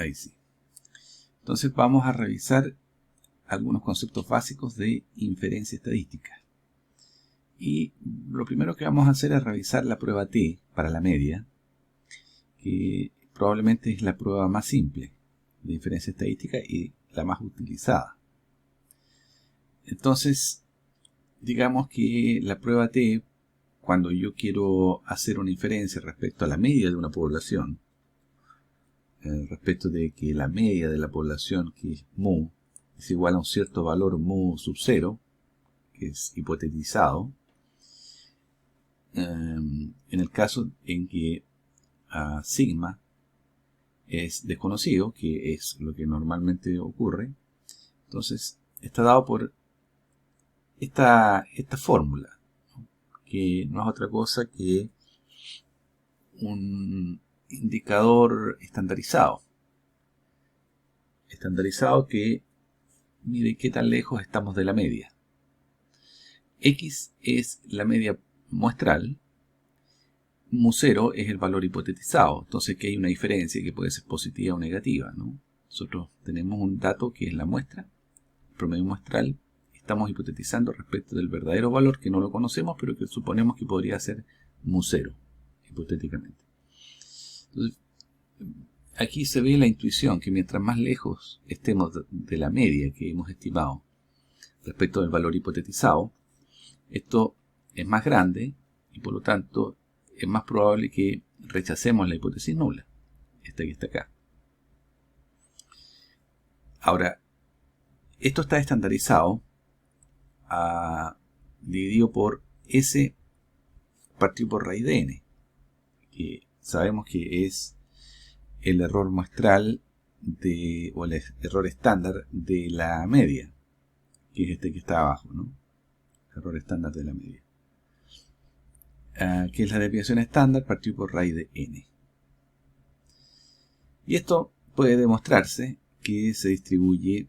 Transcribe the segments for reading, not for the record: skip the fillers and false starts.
Ahí sí. Entonces vamos a revisar algunos conceptos básicos de inferencia estadística. Y lo primero que vamos a hacer es revisar la prueba T para la media, que probablemente es la prueba más simple de inferencia estadística y la más utilizada. Entonces, digamos que la prueba T, cuando yo quiero hacer una inferencia respecto a la media de una población, respecto de que la media de la población, que es mu, es igual a un cierto valor mu sub 0, que es hipotetizado, en el caso en que sigma es desconocido, que es lo que normalmente ocurre, entonces está dado por esta fórmula, ¿no? Que no es otra cosa que un indicador estandarizado que mide qué tan lejos estamos de la media. X es la media muestral, mu0 es el valor hipotetizado, entonces que hay una diferencia que puede ser positiva o negativa, ¿no? Nosotros tenemos un dato que es la muestra, el promedio muestral, estamos hipotetizando respecto del verdadero valor que no lo conocemos, pero que suponemos que podría ser mu0, hipotéticamente. Entonces, aquí se ve la intuición que mientras más lejos estemos de la media que hemos estimado respecto del valor hipotetizado, esto es más grande y por lo tanto es más probable que rechacemos la hipótesis nula, esta que está acá. Ahora, esto está estandarizado dividido por S partido por raíz de n, que sabemos que es el error muestral o el error estándar de la media, que es este que está abajo, ¿no? Error estándar de la media. Que es la desviación estándar partido por raíz de n. Y esto puede demostrarse que se distribuye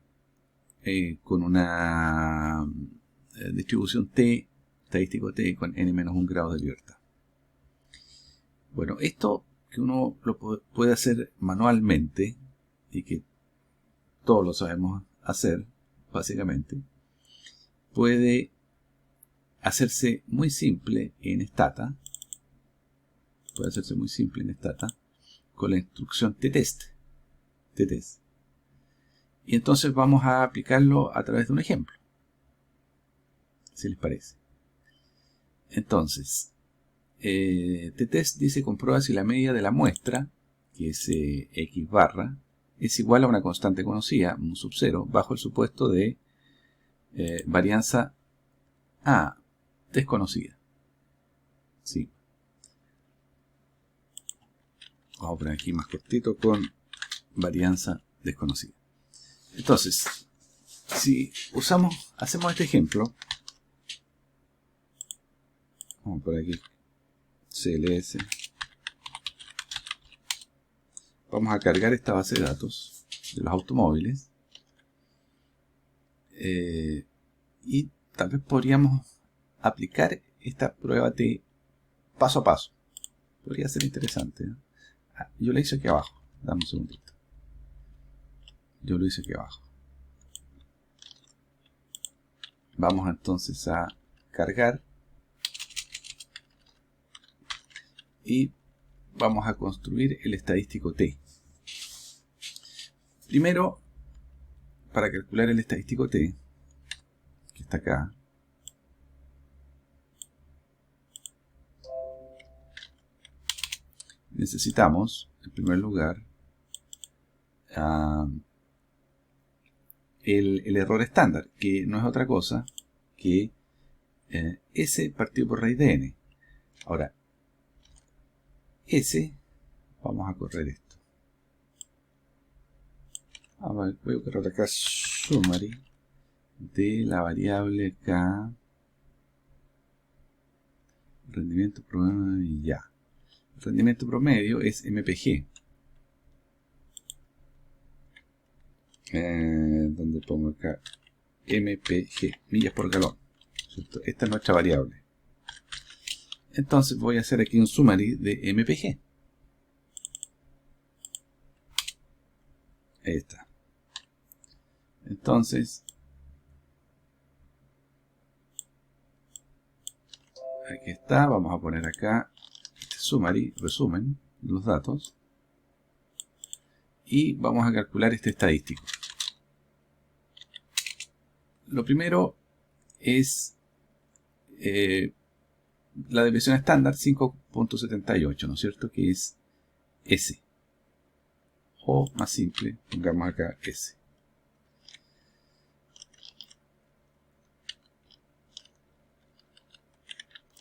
con una distribución t, estadístico t, con n-1 grado de libertad. Bueno, esto que uno lo puede hacer manualmente y que todos lo sabemos hacer, básicamente, puede hacerse muy simple en Stata. Con la instrucción ttest. Y entonces vamos a aplicarlo a través de un ejemplo, si les parece. Entonces, ttest dice comprueba si la media de la muestra, que es x barra, es igual a una constante conocida, mu sub 0, bajo el supuesto de varianza desconocida. Sí. Vamos a poner aquí más cortito con varianza desconocida. Entonces, si hacemos este ejemplo, vamos por aquí, CLS, vamos a cargar esta base de datos de los automóviles y tal vez podríamos aplicar esta prueba T paso a paso. Podría ser interesante, ¿no? Yo la hice aquí abajo, dame un segundito. Yo lo hice aquí abajo. Vamos entonces a cargar y vamos a construir el estadístico T. Primero, para calcular el estadístico T, que está acá, necesitamos, en primer lugar, el error estándar, que no es otra cosa que S partido por raíz de n. Ahora, S, vamos a correr esto. Voy a correr acá summary de la variable K, rendimiento promedio y ya. El rendimiento promedio es MPG. ¿Dónde pongo acá? MPG, millas por galón, ¿cierto? Esta es nuestra variable. Entonces voy a hacer aquí un summary de MPG. Ahí está. Entonces, aquí está. Vamos a poner acá este summary, resumen de los datos. Y vamos a calcular este estadístico. Lo primero es la desviación estándar 5.78, ¿no es cierto? Que es S. O más simple, pongamos acá S.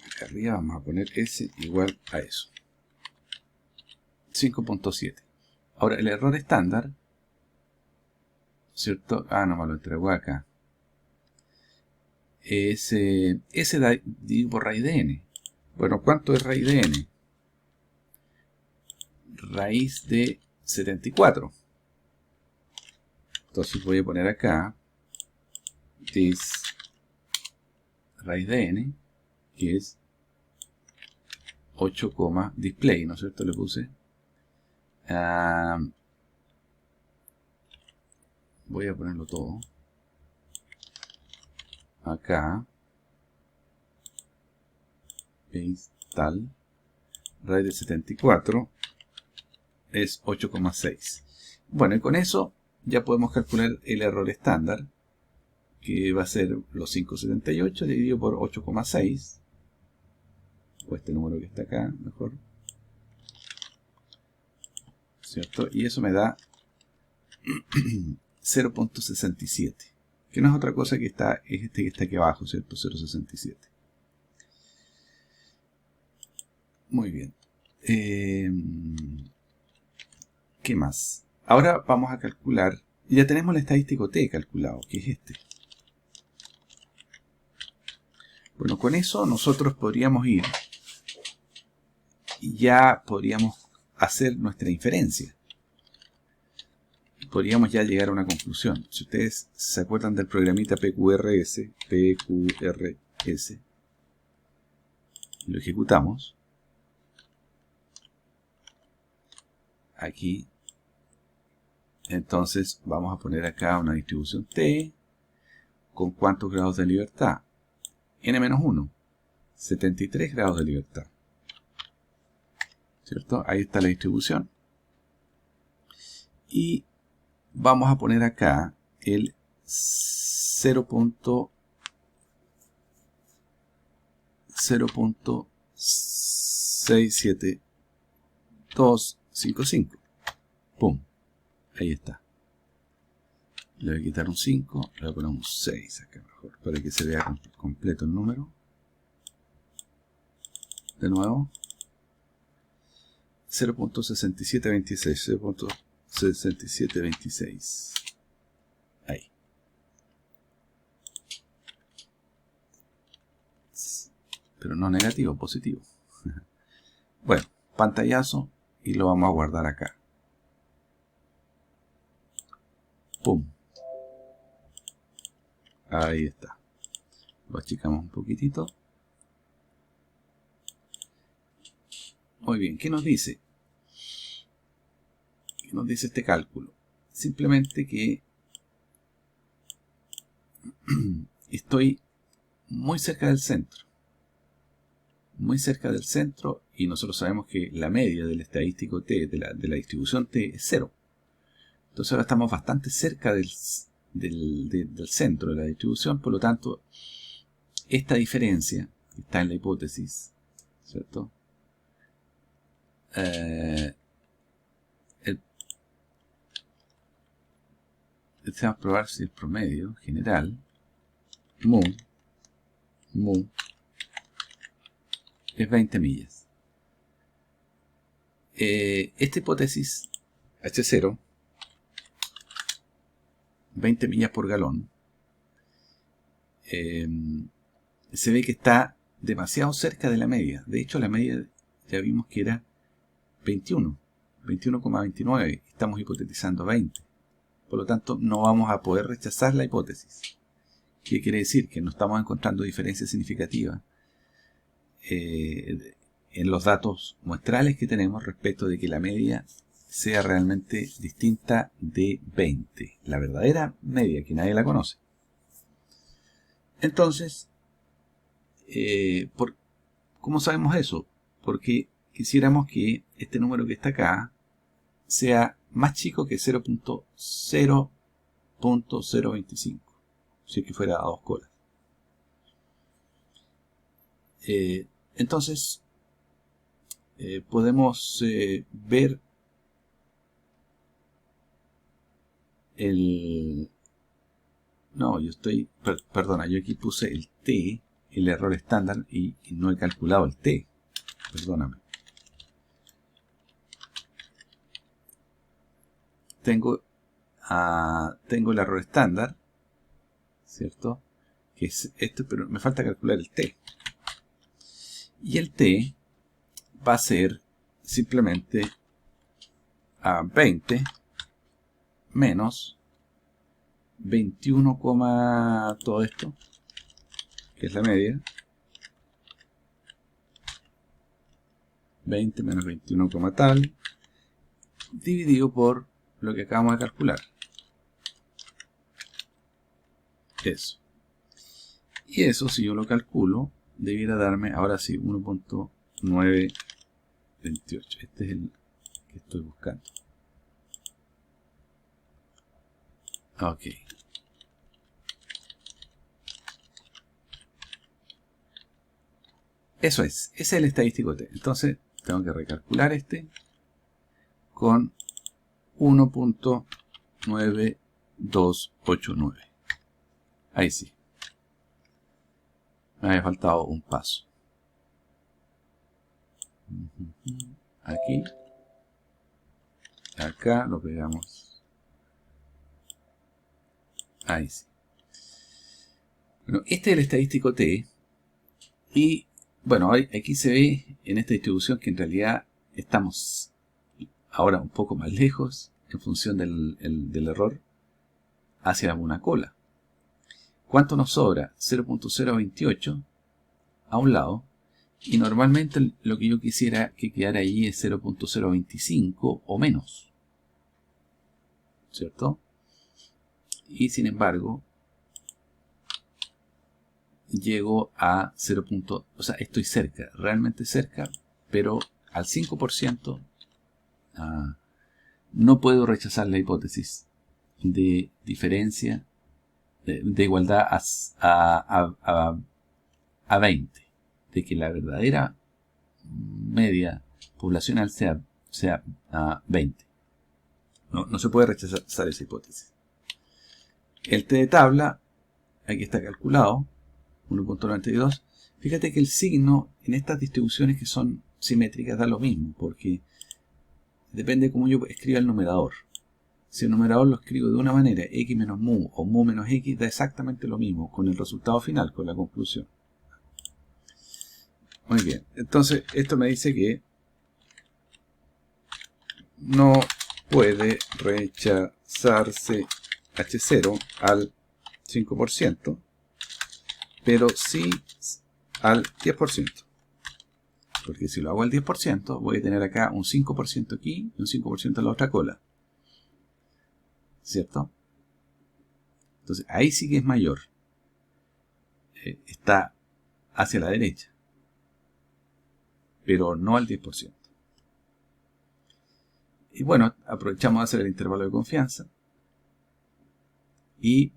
Acá arriba vamos a poner S igual a eso. 5.7. Ahora, el error estándar, ¿cierto? Ah, no me lo entregó acá. Es S dividido por raíz de n. Bueno, ¿cuánto es raíz de n? Raíz de 74. Entonces voy a poner acá this raíz de n, que es 8, display, ¿no es cierto? Le puse. Voy a ponerlo todo. Acá. Paste tal. Raíz de 74 es 8,6. Bueno, y con eso ya podemos calcular el error estándar, que va a ser los 5,78 dividido por 8,6. O este número que está acá, mejor. ¿Cierto? Y eso me da 0.67. Que no es otra cosa que es este que está aquí abajo, ¿cierto? 0.67. Muy bien. ¿Qué más? Ahora vamos a calcular. Ya tenemos el estadístico T calculado, que es este. Bueno, con eso nosotros podríamos ir y ya podríamos hacer nuestra inferencia. Podríamos ya llegar a una conclusión. Si ustedes se acuerdan del programita PQRS, lo ejecutamos. Aquí. Entonces vamos a poner acá una distribución T con cuántos grados de libertad. N-1, 73 grados de libertad. ¿Cierto? Ahí está la distribución. Y vamos a poner acá el 0.67255. ¡Pum! Ahí está. Le voy a quitar un 5, le voy a poner un 6 acá mejor, para que se vea completo el número. De nuevo. 0.6726, 0.6726. Ahí. Pero no negativo, positivo. Bueno, pantallazo y lo vamos a guardar acá. ¡Pum! Ahí está. Lo achicamos un poquitito. Muy bien, ¿qué nos dice? ¿Qué nos dice este cálculo? Simplemente que estoy muy cerca del centro. Muy cerca del centro, y nosotros sabemos que la media del estadístico T, de la distribución T, es 0. Entonces ahora estamos bastante cerca del centro de la distribución, por lo tanto, esta diferencia que está en la hipótesis, ¿cierto? Vamos a probar si el promedio general, mu, es 20 millas. Esta hipótesis, H0, 20 millas por galón, se ve que está demasiado cerca de la media. De hecho, la media ya vimos que era 21,29. Estamos hipotetizando 20. Por lo tanto, no vamos a poder rechazar la hipótesis. ¿Qué quiere decir? Que no estamos encontrando diferencias significativas en los datos muestrales que tenemos respecto de que la media sea realmente distinta de 20, la verdadera media, que nadie la conoce. Entonces, ¿cómo sabemos eso? Porque quisiéramos que este número que está acá sea más chico que 0.025, si es que fuera a 2 colas. Entonces, podemos ver el... No, perdona, yo aquí puse el t, el error estándar, y no he calculado el t. Perdóname. Tengo el error estándar, ¿cierto? Que es esto, pero me falta calcular el t. Y el t va a ser simplemente a 20 menos 21, todo esto, que es la media. 20 menos 21, tal, dividido por lo que acabamos de calcular. Eso. Y eso, si yo lo calculo, debiera darme, ahora sí, 1.928. Este es el que estoy buscando. Ok. Eso es. Ese es el estadístico T. Entonces, tengo que recalcular este con 1.9289. Ahí sí. Me había faltado un paso. Aquí. Acá lo pegamos. Ahí sí. Bueno, este es el estadístico T. Y bueno, aquí se ve en esta distribución que en realidad estamos ahora un poco más lejos en función del error hacia una cola. ¿Cuánto nos sobra? 0.028 a un lado. Y normalmente lo que yo quisiera que quedara allí es 0.025 o menos, ¿cierto? Y sin embargo, llego a 0. O sea, estoy cerca, realmente cerca, pero al 5% no puedo rechazar la hipótesis de diferencia, de igualdad a 20, de que la verdadera media poblacional sea 20. No se puede rechazar esa hipótesis. El t de tabla, aquí está calculado, 1.92. Fíjate que el signo en estas distribuciones que son simétricas da lo mismo, porque depende de cómo yo escriba el numerador. Si el numerador lo escribo de una manera, x menos mu o mu menos x, da exactamente lo mismo con el resultado final, con la conclusión. Muy bien, entonces esto me dice que no puede rechazarse H0 al 5%, pero sí al 10%. Porque si lo hago al 10%, voy a tener acá un 5% aquí y un 5% en la otra cola. ¿Cierto? Entonces, ahí sí que es mayor. Está hacia la derecha. Pero no al 10%. Y bueno, aprovechamos de hacer el intervalo de confianza. Y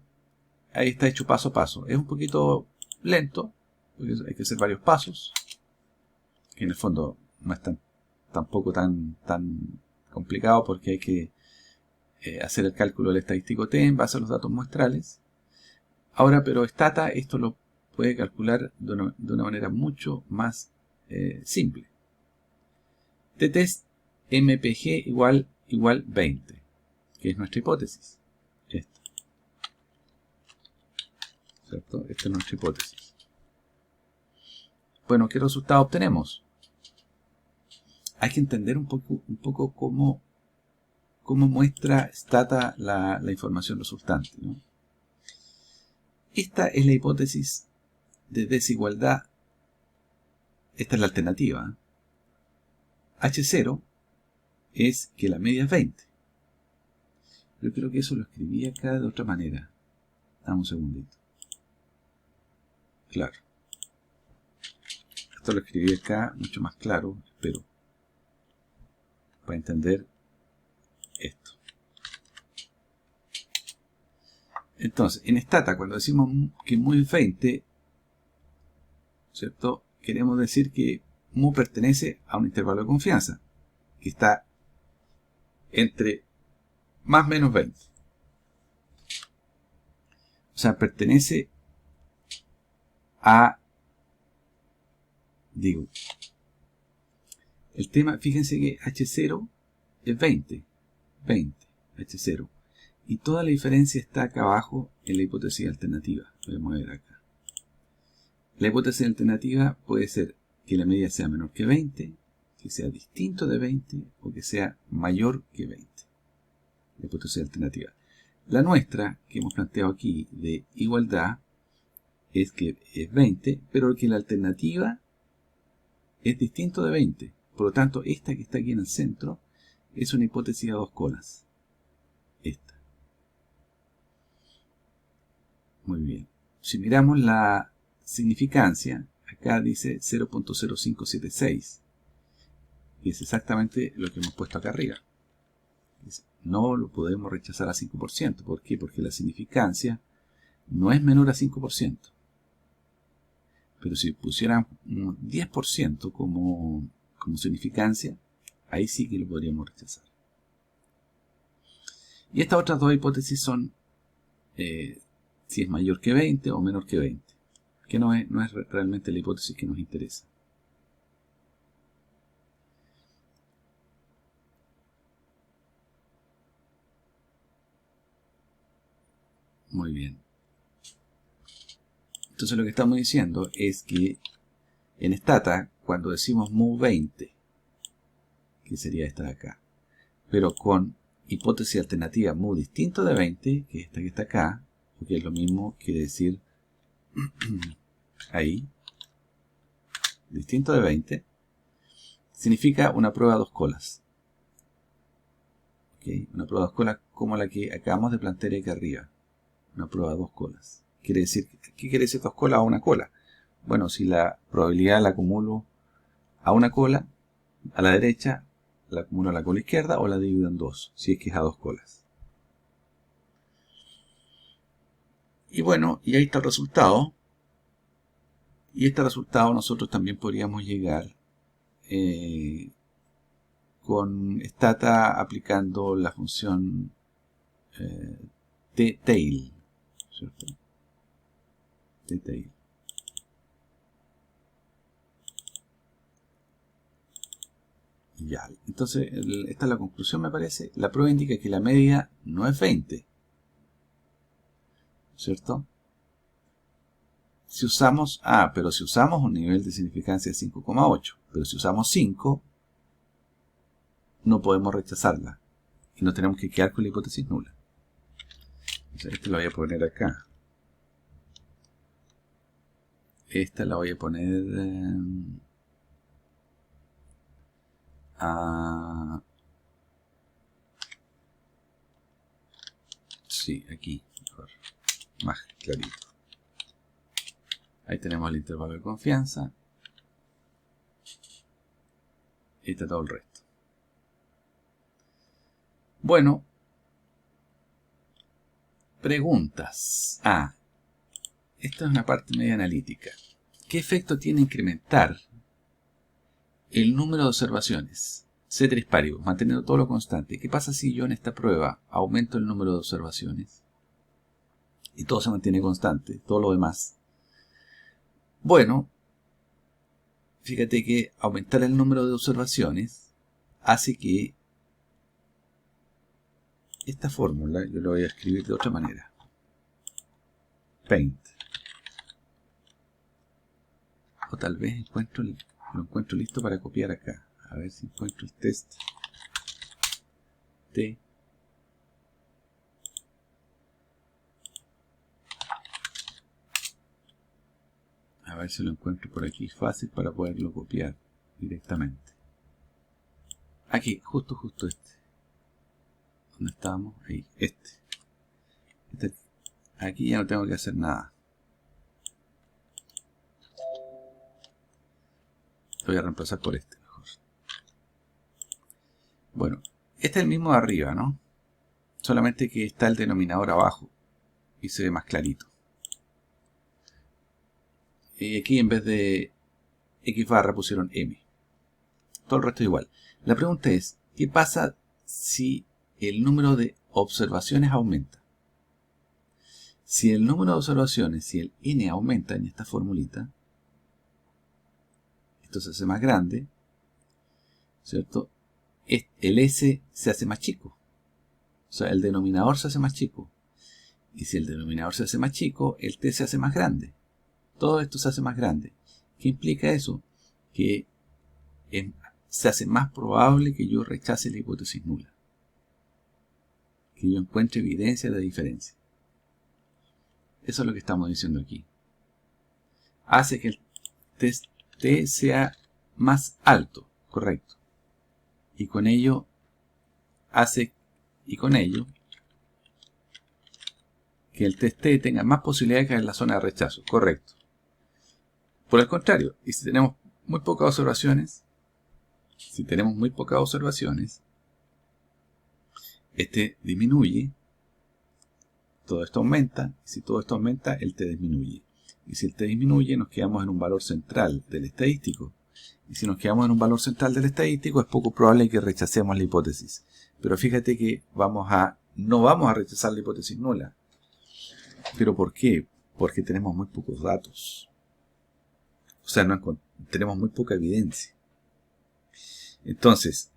ahí está hecho paso a paso. Es un poquito lento, porque hay que hacer varios pasos. Que en el fondo no es tampoco tan complicado, porque hay que hacer el cálculo del estadístico T en base a los datos muestrales. Ahora, pero Stata esto lo puede calcular de una manera mucho más simple. T-test MPG igual 20, que es nuestra hipótesis. Esta. ¿Cierto? Esta es nuestra hipótesis. Bueno, ¿qué resultado obtenemos? Hay que entender un poco cómo muestra Stata la información resultante, ¿no? Esta es la hipótesis de desigualdad. Esta es la alternativa. H0 es que la media es 20. Yo creo que eso lo escribí acá de otra manera. Dame un segundito. Claro. Esto lo escribí acá mucho más claro, espero, para entender esto. Entonces, en Stata, cuando decimos que mu es 20, ¿cierto? Queremos decir que mu pertenece a un intervalo de confianza, que está entre más o menos 20. O sea, pertenece a, digo, el tema, fíjense que H0 es 20, H0. Y toda la diferencia está acá abajo en la hipótesis alternativa. Voy a mover acá. La hipótesis alternativa puede ser que la media sea menor que 20, que sea distinto de 20 o que sea mayor que 20. La hipótesis alternativa. La nuestra, que hemos planteado aquí de igualdad, es que es 20, pero que la alternativa es distinto de 20. Por lo tanto, esta que está aquí en el centro es una hipótesis a dos colas. Esta. Muy bien. Si miramos la significancia, acá dice 0.0576. Y es exactamente lo que hemos puesto acá arriba. No lo podemos rechazar a 5%. ¿Por qué? Porque la significancia no es menor a 5%. Pero si pusieran un 10% como significancia, ahí sí que lo podríamos rechazar. Y estas otras dos hipótesis son si es mayor que 20 o menor que 20, que no es realmente la hipótesis que nos interesa. Muy bien. Entonces lo que estamos diciendo es que en Stata, cuando decimos mu 20, que sería esta de acá, pero con hipótesis alternativa mu distinto de 20, que es esta que está acá, que es lo mismo que decir ahí, distinto de 20, significa una prueba a dos colas. ¿Okay? Una prueba a dos colas como la que acabamos de plantear aquí arriba. Una prueba a dos colas. Quiere decir, ¿qué quiere decir dos colas a una cola? Bueno, si la probabilidad la acumulo a una cola, a la derecha, la acumulo a la cola izquierda o la divido en dos, si es que es a dos colas. Y bueno, y ahí está el resultado. Y este resultado nosotros también podríamos llegar con Stata aplicando la función tail, ¿cierto? Tail. Ya, entonces esta es la conclusión, me parece. La prueba indica que la media no es 20, ¿cierto? Si usamos, pero si usamos un nivel de significancia de 5,8, pero si usamos 5, no podemos rechazarla. Y nos tenemos que quedar con la hipótesis nula. Entonces, esta la voy a poner acá. Esta la voy a poner sí, aquí, mejor, más clarito. Ahí tenemos el intervalo de confianza. Y está todo el resto. Bueno, preguntas. Esta es una parte media analítica. ¿Qué efecto tiene incrementar el número de observaciones? Ceteris paribus, manteniendo todo lo constante. ¿Qué pasa si yo en esta prueba aumento el número de observaciones? Y todo se mantiene constante, todo lo demás. Bueno, fíjate que aumentar el número de observaciones hace que esta fórmula, yo la voy a escribir de otra manera. Paint. O tal vez lo encuentro listo para copiar acá. A ver si encuentro el test. T. A ver si lo encuentro por aquí fácil para poderlo copiar directamente. Aquí, justo este. ¿Dónde estábamos? Ahí, este. Aquí ya no tengo que hacer nada. Lo voy a reemplazar por este mejor. Bueno, este es el mismo de arriba, ¿no? Solamente que está el denominador abajo y se ve más clarito. Y aquí en vez de X barra pusieron M. Todo el resto es igual. La pregunta es, ¿qué pasa si el número de observaciones aumenta? Si el número de observaciones, si el n aumenta en esta formulita, esto se hace más grande, ¿cierto? El s se hace más chico. O sea, el denominador se hace más chico. Y si el denominador se hace más chico, el t se hace más grande. Todo esto se hace más grande. ¿Qué implica eso? Que se hace más probable que yo rechace la hipótesis nula. Que yo encuentre evidencia de diferencia. Eso es lo que estamos diciendo aquí. Hace que el t sea más alto, correcto. Y con ello que el test T tenga más posibilidades de caer en la zona de rechazo, correcto. Por el contrario, y si tenemos muy pocas observaciones, este disminuye, todo esto aumenta, y si todo esto aumenta, el t disminuye. Y si el t disminuye, nos quedamos en un valor central del estadístico. Y si nos quedamos en un valor central del estadístico, es poco probable que rechacemos la hipótesis. Pero fíjate que no vamos a rechazar la hipótesis nula. ¿Pero por qué? Porque tenemos muy pocos datos. O sea, tenemos muy poca evidencia. Entonces,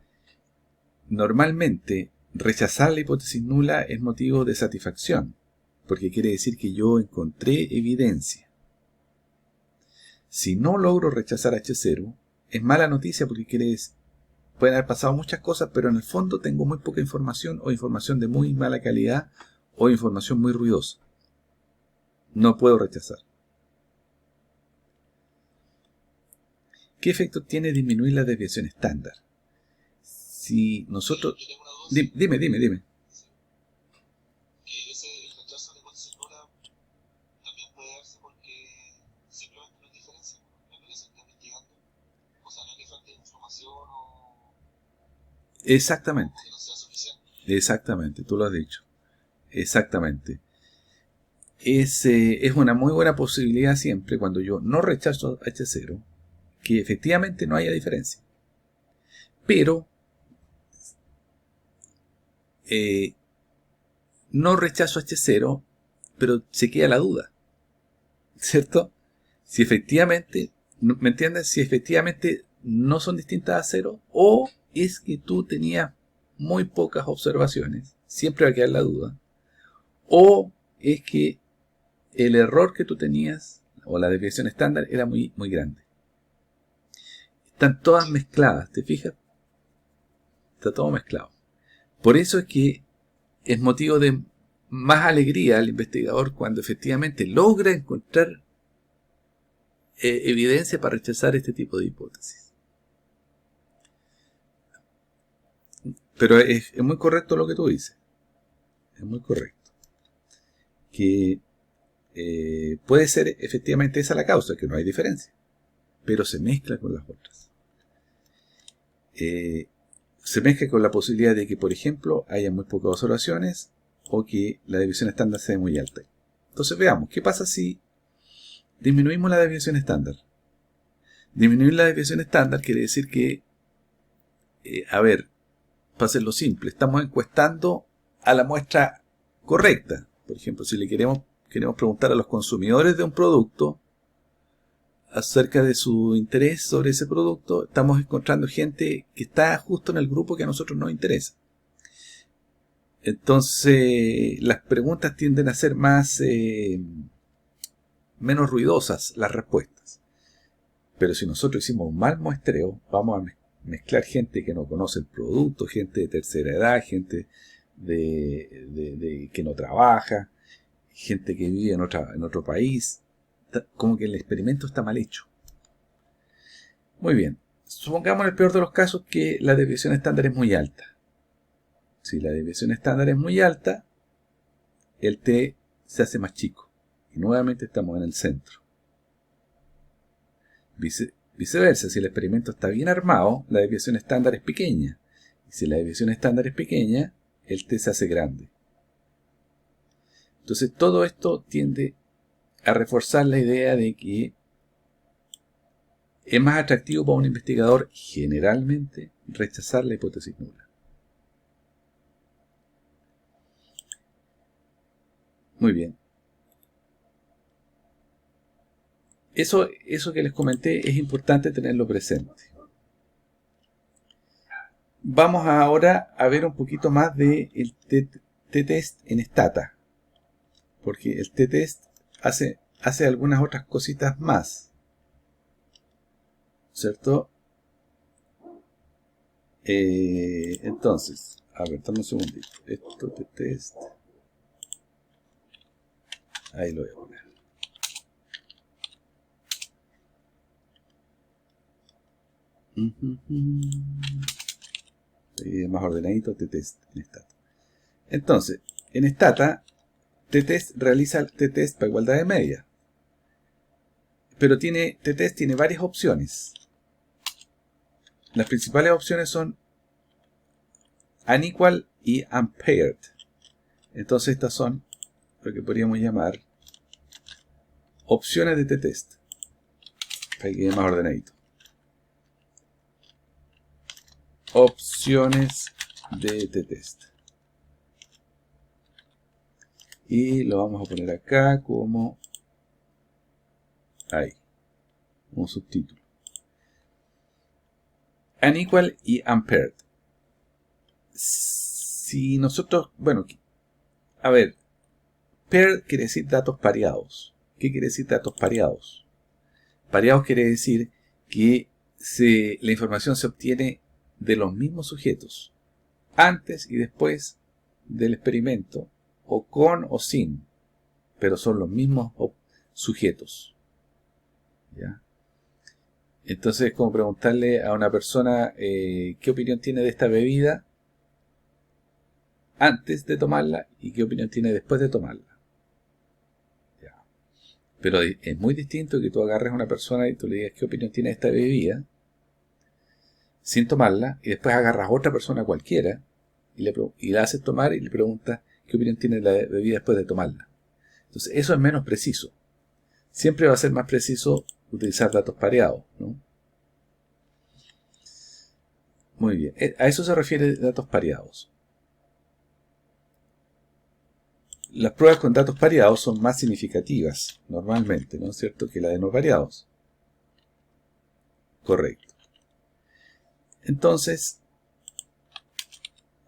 normalmente, rechazar la hipótesis nula es motivo de satisfacción, porque quiere decir que yo encontré evidencia. Si no logro rechazar H0, es mala noticia porque pueden haber pasado muchas cosas, pero en el fondo tengo muy poca información, o información de muy mala calidad, o información muy ruidosa. No puedo rechazar. ¿Qué efecto tiene disminuir la desviación estándar? Si nosotros... Dime. Que el rechazo de hipótesis nula también puede darse porque simplemente no hay diferencia en lo que se está investigando. O sea, no es que falte información o Exactamente. que no sea suficiente. Exactamente, tú lo has dicho. Exactamente. Es una muy buena posibilidad siempre, cuando yo no rechazo H0, que efectivamente no haya diferencia. Pero no rechazo H0, pero se queda la duda, ¿cierto? Si efectivamente, ¿me entiendes? Si efectivamente no son distintas a 0, o es que tú tenías muy pocas observaciones, siempre va a quedar la duda, o es que el error que tú tenías, o la desviación estándar, era muy, muy grande. Están todas mezcladas, ¿te fijas? Está todo mezclado. Por eso es que es motivo de más alegría al investigador cuando efectivamente logra encontrar evidencia para rechazar este tipo de hipótesis. Pero es muy correcto lo que tú dices. Es muy correcto. Que puede ser efectivamente esa la causa, que no hay diferencia. Pero se mezcla con las otras. Se mezcla con la posibilidad de que, por ejemplo, haya muy pocas observaciones o que la desviación estándar sea muy alta. Entonces veamos, ¿qué pasa si disminuimos la desviación estándar? Disminuir la desviación estándar quiere decir que, para hacerlo simple, estamos encuestando a la muestra correcta. Por ejemplo, si le queremos preguntar a los consumidores de un producto acerca de su interés sobre ese producto, estamos encontrando gente que está justo en el grupo que a nosotros nos interesa. Entonces, las preguntas tienden a ser menos ruidosas las respuestas. Pero si nosotros hicimos un mal muestreo, vamos a mezclar gente que no conoce el producto, gente de tercera edad, gente que no trabaja, gente que vive en otro país. Como que el experimento está mal hecho. Muy bien. Supongamos en el peor de los casos que la desviación estándar es muy alta. Si la desviación estándar es muy alta, el t se hace más chico. Y nuevamente estamos en el centro. Viceversa, si el experimento está bien armado, la desviación estándar es pequeña. Y si la desviación estándar es pequeña, el t se hace grande. Entonces todo esto tiende a reforzar la idea de que es más atractivo para un investigador generalmente rechazar la hipótesis nula. Muy bien. Eso que les comenté es importante tenerlo presente. Vamos ahora a ver un poquito más del t-test en Stata. Porque el t-test hace algunas otras cositas más. ¿Cierto? Entonces, a ver, dame un segundito. Esto t-test. Ahí lo voy a poner. Más ordenadito, t-test en Stata. Entonces, en Stata, t-test realiza el t-test para igualdad de media. Pero t-test tiene varias opciones. Las principales opciones son unequal y unpaired. Entonces estas son lo que podríamos llamar opciones de t-test. Para que quede más ordenadito. Opciones de t-test. Y lo vamos a poner acá como ahí, un subtítulo. Unequal y unpaired. Si nosotros, bueno, a ver, paired quiere decir datos pareados. ¿Qué quiere decir datos pareados? Pareados quiere decir que la información se obtiene de los mismos sujetos, antes y después del experimento, o con o sin, pero son los mismos sujetos. ¿Ya? Entonces es como preguntarle a una persona qué opinión tiene de esta bebida antes de tomarla y qué opinión tiene después de tomarla. ¿Ya? Pero es muy distinto que tú agarres a una persona y tú le digas qué opinión tiene de esta bebida sin tomarla, y después agarras a otra persona cualquiera y la haces tomar y le preguntas qué opinión tiene de la bebida después de tomarla. Entonces eso es menos preciso. Siempre va a ser más preciso utilizar datos pareados, ¿no? Muy bien, a eso se refiere datos pareados. Las pruebas con datos pareados son más significativas, normalmente, ¿no es cierto?, que las de no pareados. Correcto. Entonces,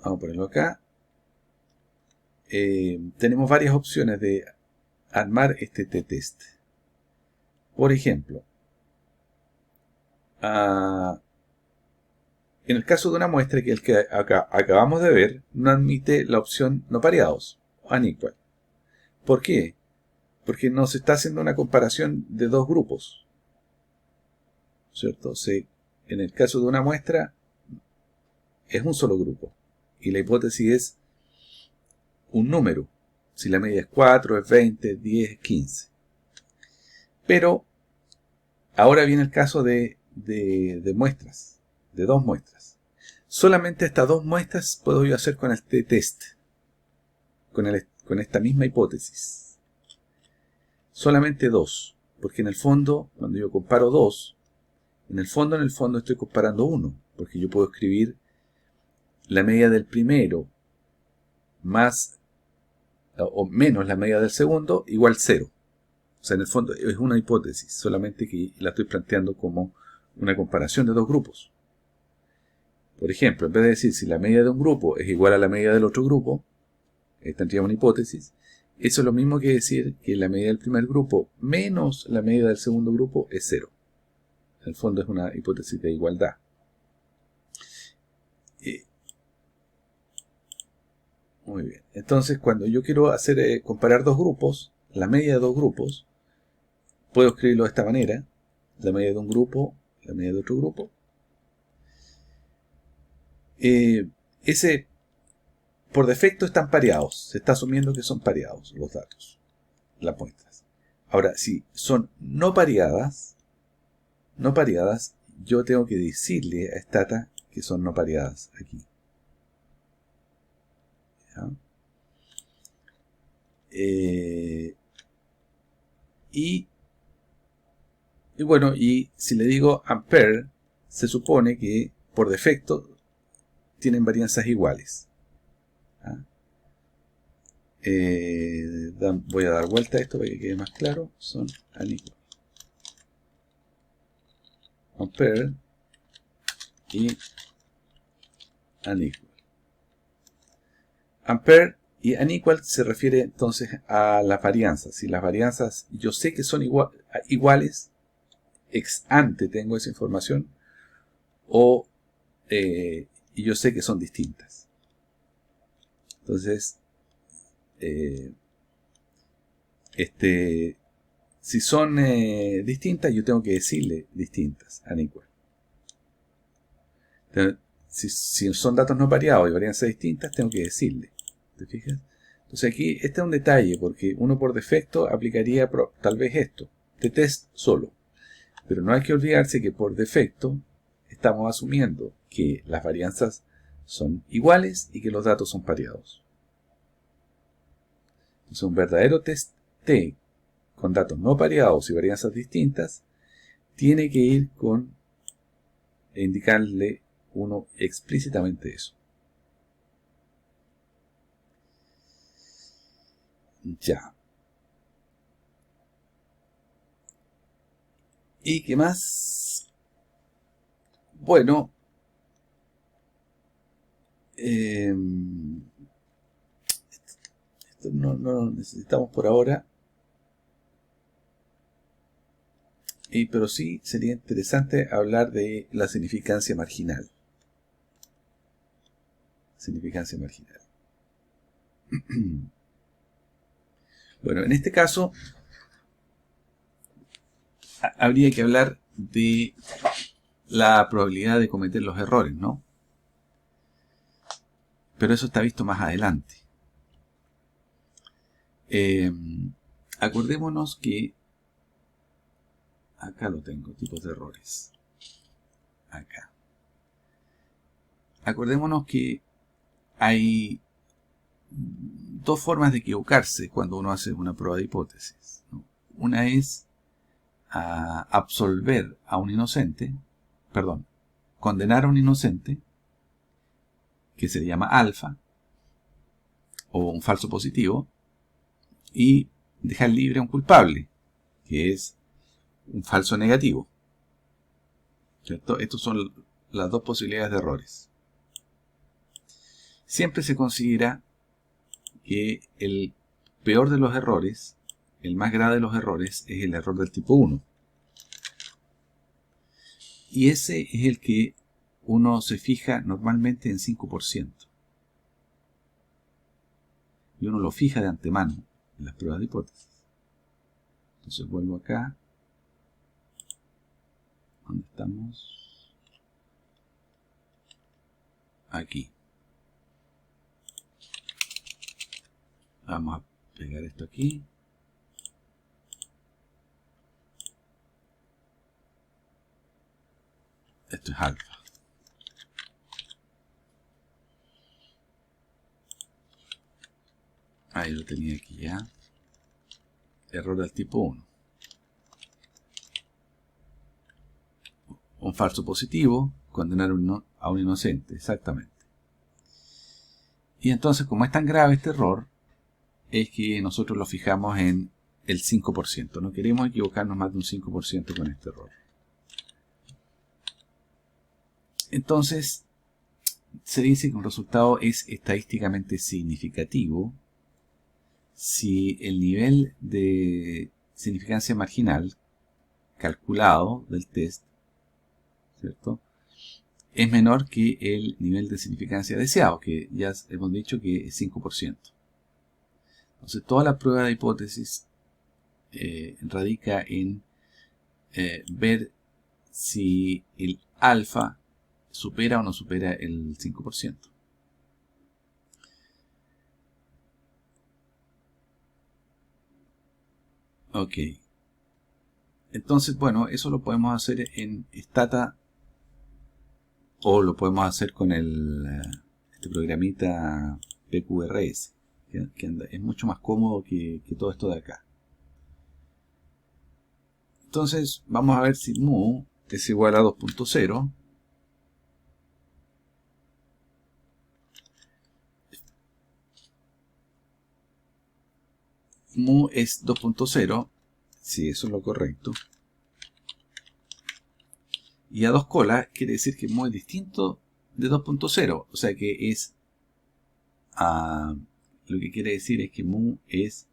vamos a ponerlo acá. Tenemos varias opciones de armar este t-test. Por ejemplo, en el caso de una muestra que el que acabamos de ver, no admite la opción no pareados, unequal. ¿Por qué? Porque no se está haciendo una comparación de dos grupos, ¿cierto? En el caso de una muestra, es un solo grupo, y la hipótesis es un número. Si la media es 4, es 20, 10, es 15. Pero ahora viene el caso de muestras, de dos muestras. Solamente estas dos muestras puedo yo hacer con el t-test, con esta misma hipótesis. Solamente dos, porque en el fondo, cuando yo comparo dos, en el fondo estoy comparando uno, porque yo puedo escribir la media del primero más o menos la media del segundo igual 0. O sea, en el fondo es una hipótesis, solamente que la estoy planteando como una comparación de dos grupos. Por ejemplo, en vez de decir si la media de un grupo es igual a la media del otro grupo, tendríamos una hipótesis. Eso es lo mismo que decir que la media del primer grupo menos la media del segundo grupo es 0. En el fondo es una hipótesis de igualdad. Muy bien. Entonces, cuando yo quiero comparar dos grupos, la media de dos grupos, puedo escribirlo de esta manera. La media de un grupo, la media de otro grupo. por defecto están pareados. Se está asumiendo que son pareados los datos, las muestras. Ahora, si son no pareadas, yo tengo que decirle a Stata que son no pareadas aquí. ¿Ya? Y bueno, y si le digo unpaired, se supone que por defecto tienen varianzas iguales. ¿Ah? Voy a dar vuelta a esto para que quede más claro. Son unequal. Unpaired y unequal. Unpaired y unequal se refiere entonces a las varianzas. Si las varianzas yo sé que son iguales, ex ante tengo esa información, y yo sé que son distintas. Entonces, si son distintas, yo tengo que decirle distintas, unequal. Entonces, si son datos no pareados y varianzas distintas, tengo que decirle. ¿Te fijas? Entonces aquí, este es un detalle, porque uno por defecto aplicaría tal vez esto, de test solo. Pero no hay que olvidarse que por defecto estamos asumiendo que las varianzas son iguales y que los datos son pareados. Entonces un verdadero test T con datos no pareados y varianzas distintas tiene que ir con indicarle uno explícitamente eso. Ya. ¿Y qué más? Bueno, esto no lo necesitamos por ahora. Pero sí sería interesante hablar de la significancia marginal. Significancia marginal. Bueno, en este caso habría que hablar de la probabilidad de cometer los errores, ¿no? Pero eso está visto más adelante. Acordémonos que acá lo tengo, tipos de errores. Acá. Acordémonos que hay dos formas de equivocarse cuando uno hace una prueba de hipótesis, ¿no? Una es absolver a un inocente, condenar a un inocente, que se llama alfa, o un falso positivo, y dejar libre a un culpable, que es un falso negativo. ¿Cierto? Estas son las dos posibilidades de errores. Siempre se considera que el peor de los errores, el más grave de los errores, es el error del tipo 1. Y ese es el que uno se fija normalmente en 5%. Y uno lo fija de antemano en las pruebas de hipótesis. Entonces vuelvo acá. ¿Dónde estamos? Aquí. Vamos a pegar esto aquí. Esto es alfa. Ahí lo tenía aquí ya. Error del tipo 1. Un falso positivo, condenar a un inocente, exactamente. Y entonces, como es tan grave este error, es que nosotros lo fijamos en el 5%. No queremos equivocarnos más de un 5% con este error. Entonces, se dice que un resultado es estadísticamente significativo si el nivel de significancia marginal calculado del test, ¿cierto?, es menor que el nivel de significancia deseado, que ya hemos dicho que es 5%. Entonces, toda la prueba de hipótesis radica en ver si el alfa supera o no supera el 5%. Ok. Entonces, bueno, eso lo podemos hacer en Stata o lo podemos hacer con este programita PQRS, es mucho más cómodo que todo esto de acá. Entonces, vamos a ver si mu es igual a 2.0. Mu es 2.0, si eso es lo correcto. Y a 2 colas quiere decir que mu es distinto de 2.0. O sea que es... lo que quiere decir es que mu es...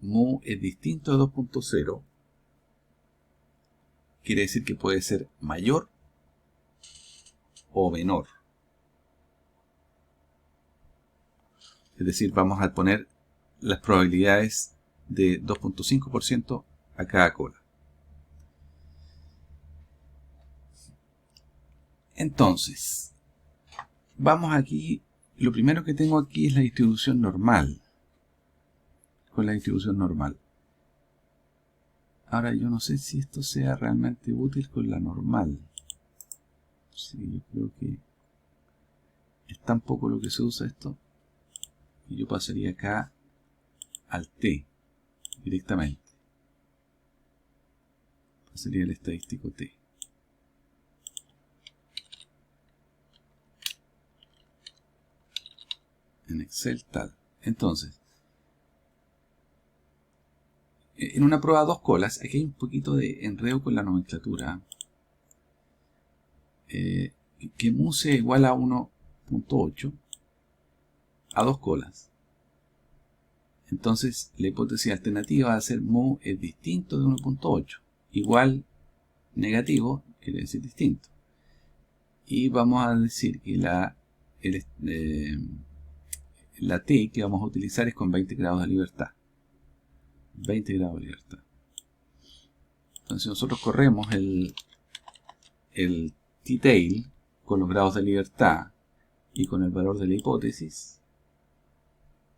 mu es distinto de 2.0. Quiere decir que puede ser mayor o menor. Es decir, vamos a poner las probabilidades de 2.5% a cada cola. Entonces, vamos aquí, lo primero que tengo aquí es la distribución normal. Con la distribución normal. Ahora yo no sé si esto sea realmente útil con la normal. Sí, yo creo que es tan poco lo que se usa esto que yo pasaría acá al t directamente. Pasaría el estadístico t. En Excel tal. Entonces, en una prueba a 2 colas, aquí hay un poquito de enredo con la nomenclatura. Que mu sea igual a 1.8 a 2 colas. Entonces, la hipótesis alternativa va a ser mu es distinto de 1.8. Igual negativo quiere decir distinto. Y vamos a decir que la t que vamos a utilizar es con 20 grados de libertad. 20 grados de libertad. Entonces nosotros corremos el t-tail con los grados de libertad y con el valor de la hipótesis,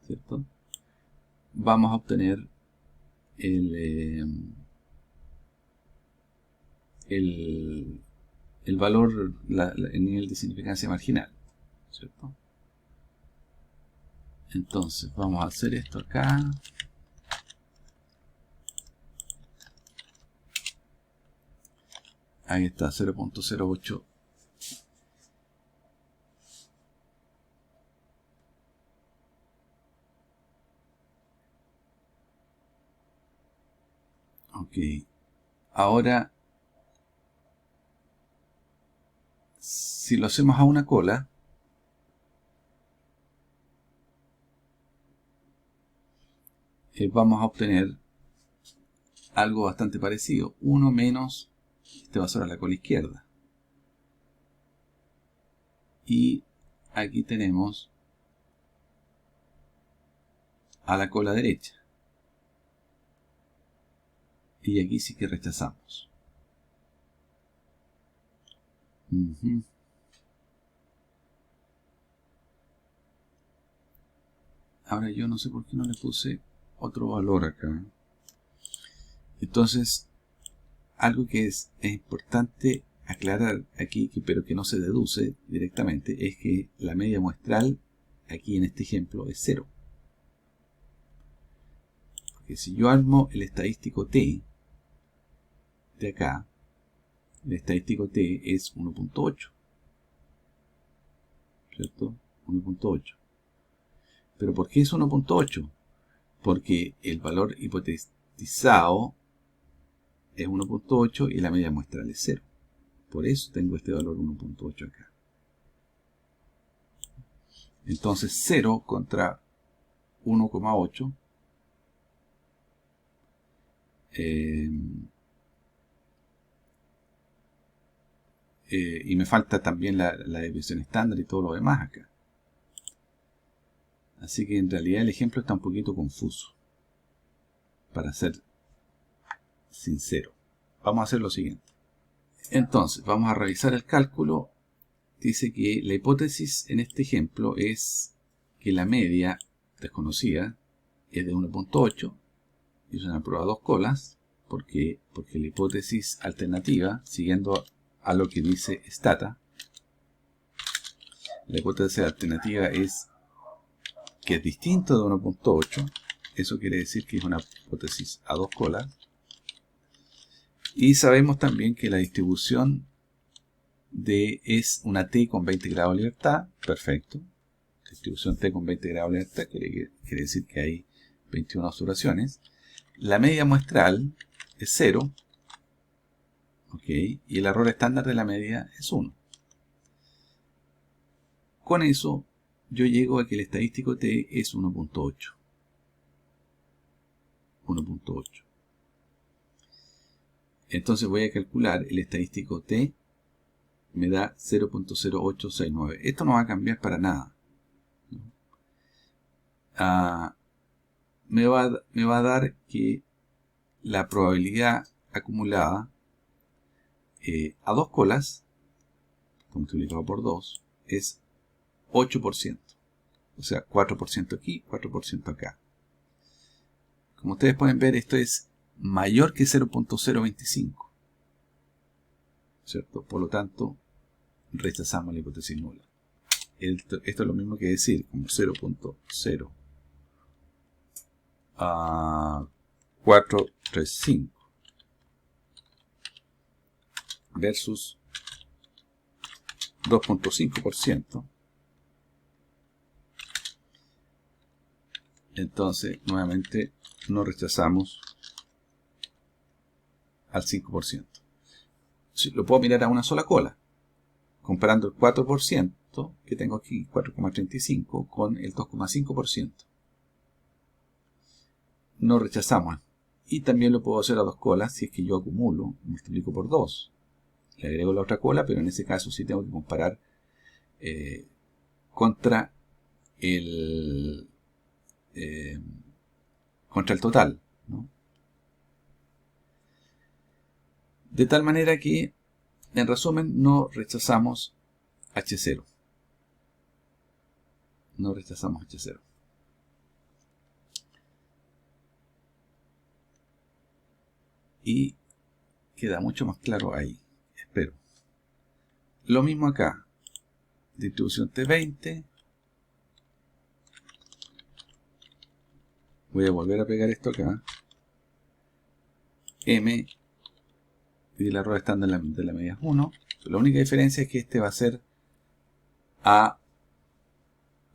¿cierto? Vamos a obtener el valor, el nivel de significancia marginal, ¿cierto? Entonces vamos a hacer esto acá. Ahí está, 0.08. Ok. Ahora, si lo hacemos a una cola, vamos a obtener algo bastante parecido. 1 menos, este va a ser a la cola izquierda. Y aquí tenemos a la cola derecha. Y aquí sí que rechazamos. Ahora yo no sé por qué no le puse otro valor acá. Entonces, algo que es importante aclarar aquí, pero que no se deduce directamente, es que la media muestral aquí en este ejemplo es 0. Porque si yo armo el estadístico t de acá, el estadístico t es 1.8, ¿cierto? 1.8. ¿Pero por qué es 1.8? Porque el valor hipotetizado es 1.8 y la media muestral es 0. Por eso tengo este valor 1.8 acá. Entonces 0 contra 1,8 y me falta también la desviación estándar y todo lo demás acá. Así que en realidad el ejemplo está un poquito confuso. para ser sincero. Vamos a hacer lo siguiente. Entonces, vamos a revisar el cálculo. Dice que la hipótesis en este ejemplo es que la media desconocida es de 1.8 y es una prueba a 2 colas. ¿Por qué? Porque la hipótesis alternativa, siguiendo a lo que dice Stata, la hipótesis alternativa es que es distinto de 1.8. Eso quiere decir que es una hipótesis a 2 colas. Y sabemos también que la distribución es una T con 20 grados de libertad. Perfecto. Distribución T con 20 grados de libertad quiere decir que hay 21 observaciones. La media muestral es 0. ¿Okay? Y el error estándar de la media es 1. Con eso yo llego a que el estadístico T es 1.8. 1.8. Entonces voy a calcular el estadístico T, me da 0.0869. Esto no va a cambiar para nada. Me va a dar que la probabilidad acumulada a 2 colas, multiplicado por 2, es 8%. O sea, 4% aquí, 4% acá. Como ustedes pueden ver, esto es mayor que 0.025. ¿Cierto? Por lo tanto, rechazamos la hipótesis nula. Esto es lo mismo que decir como 0.0435 versus 2.5%. Entonces, nuevamente, no rechazamos al 5%. Lo puedo mirar a una sola cola, comparando el 4% que tengo aquí, 4,35, con el 2,5%. No rechazamos. Y también lo puedo hacer a 2 colas si es que yo acumulo, multiplico por 2. Le agrego la otra cola, pero en ese caso sí tengo que comparar contra el total, ¿no? De tal manera que, en resumen, no rechazamos H0. No rechazamos H0. Y queda mucho más claro ahí, espero. Lo mismo acá. Distribución T20. Voy a volver a pegar esto acá. M y el error estándar de la media es 1. La única diferencia es que este va a ser a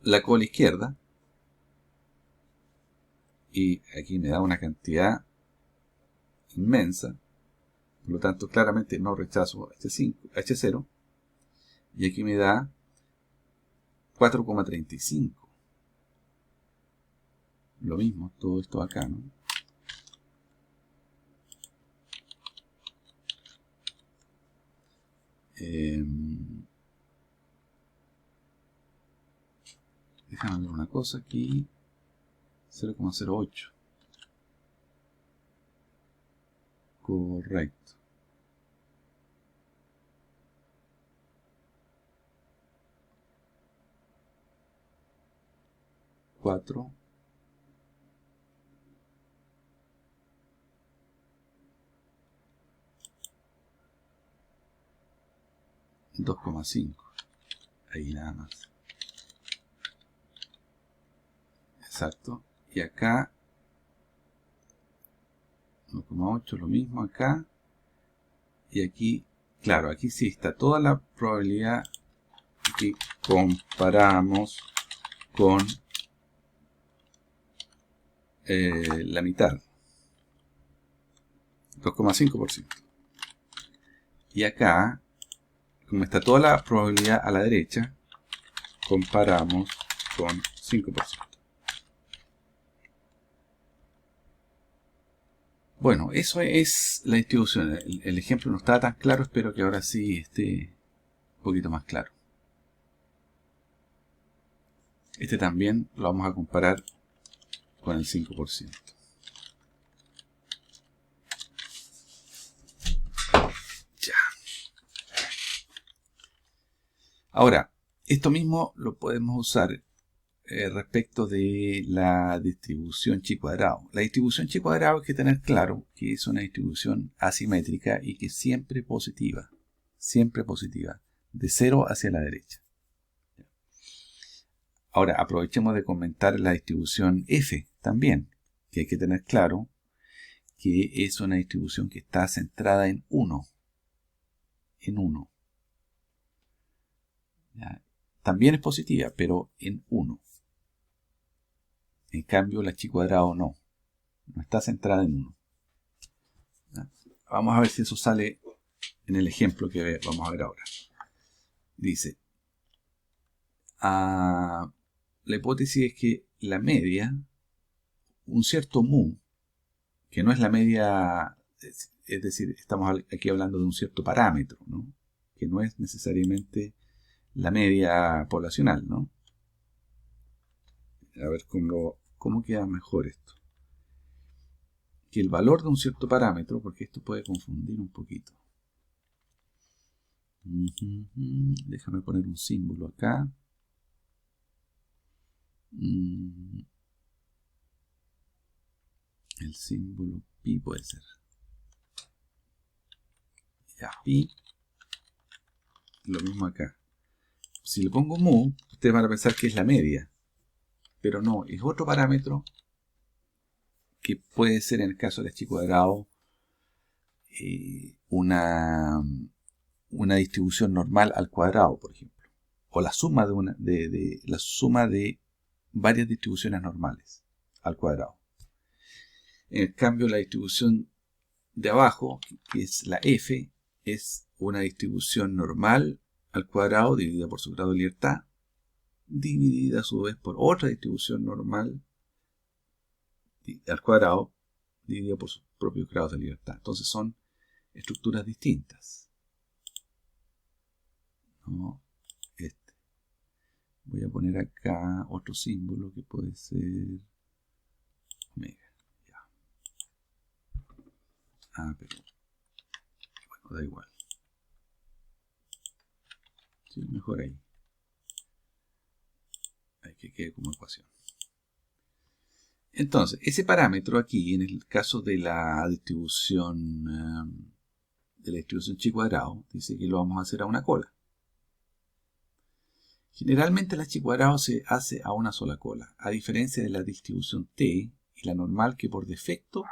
la cola izquierda. Y aquí me da una cantidad inmensa. Por lo tanto, claramente no rechazo H0. Y aquí me da 4,35. Lo mismo, todo esto acá, ¿no? Déjame ver una cosa aquí. 0,08. Correcto. Cuatro. 2,5. Ahí nada más. Exacto. Y acá 1,8, lo mismo acá. Y aquí, claro, aquí sí está toda la probabilidad que comparamos con la mitad. 2,5%. Y acá, como está toda la probabilidad a la derecha, comparamos con 5%. Bueno, eso es la distribución. El ejemplo no estaba tan claro, espero que ahora sí esté un poquito más claro. Este también lo vamos a comparar con el 5%. Ahora, esto mismo lo podemos usar respecto de la distribución chi cuadrado. La distribución chi cuadrado hay que tener claro que es una distribución asimétrica y que es siempre positiva, de 0 hacia la derecha. Ahora, aprovechemos de comentar la distribución f también, que hay que tener claro que es una distribución que está centrada en 1. ¿Ya? También es positiva, pero en 1. En cambio, la chi cuadrado no está centrada en 1. ¿Ya? Vamos a ver si eso sale en el ejemplo que vamos a ver ahora. Dice, la hipótesis es que la media, un cierto mu, que no es la media, es decir, estamos aquí hablando de un cierto parámetro, ¿no? Que no es necesariamente la media poblacional, ¿no? A ver cómo queda mejor esto. Que el valor de un cierto parámetro, porque esto puede confundir un poquito. Déjame poner un símbolo acá. El símbolo pi puede ser. Ya, pi. Lo mismo acá. Si le pongo mu, ustedes van a pensar que es la media. Pero no, es otro parámetro que puede ser en el caso de chi cuadrado una distribución normal al cuadrado, por ejemplo. O la suma la suma de varias distribuciones normales al cuadrado. En cambio, la distribución de abajo, que es la f, es una distribución normal al cuadrado dividida por su grado de libertad, dividida a su vez por otra distribución normal al cuadrado dividida por sus propios grados de libertad. Entonces son estructuras distintas. ¿No? Voy a poner acá otro símbolo que puede ser omega. Ya. Pero bueno, da igual. Sí, mejor ahí. Hay que quede como ecuación. Entonces, ese parámetro aquí, en el caso de la distribución chi cuadrado, dice que lo vamos a hacer a una cola. Generalmente la chi cuadrado se hace a una sola cola, a diferencia de la distribución t y la normal que por defecto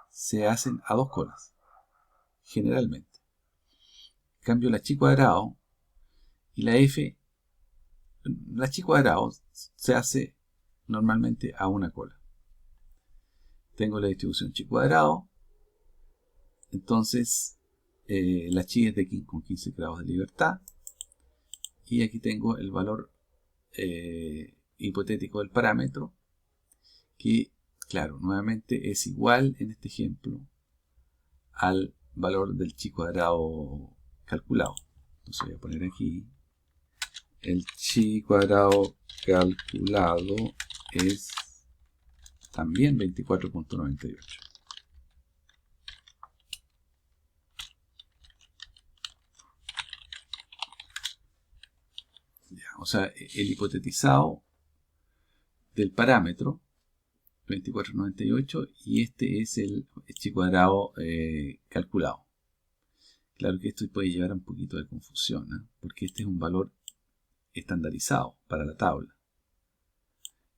se hacen a dos colas. Generalmente. En cambio, la chi cuadrado y la f, la chi cuadrado se hace normalmente a una cola. Tengo la distribución chi cuadrado, entonces la chi es con 15 grados de libertad, y aquí tengo el valor hipotético del parámetro, que claro, nuevamente es igual en este ejemplo al valor del chi cuadrado calculado. Entonces voy a poner aquí el chi cuadrado calculado es también 24.98. O sea, el hipotetizado del parámetro 24.98 y este es el chi cuadrado calculado. Claro que esto puede llevar a un poquito de confusión, ¿eh? Porque este es un valor estandarizado para la tabla.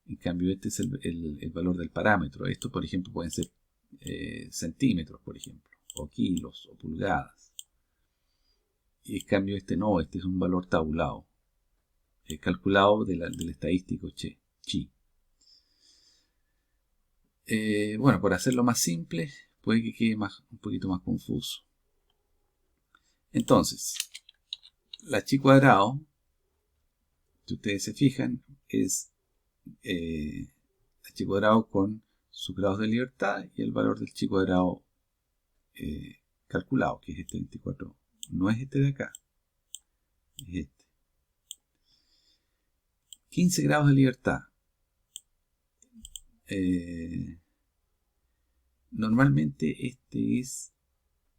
En cambio, este es el valor del parámetro. Esto, por ejemplo, pueden ser centímetros, por ejemplo, o kilos, o pulgadas. Y en cambio, este no, este es un valor tabulado, calculado del estadístico chi. Bueno, por hacerlo más simple, puede que quede un poquito más confuso. Entonces, la chi cuadrado, si ustedes se fijan, es la chi cuadrado con sus grados de libertad y el valor del chi cuadrado calculado, que es este 24. No es este de acá, es este. 15 grados de libertad. Normalmente este es,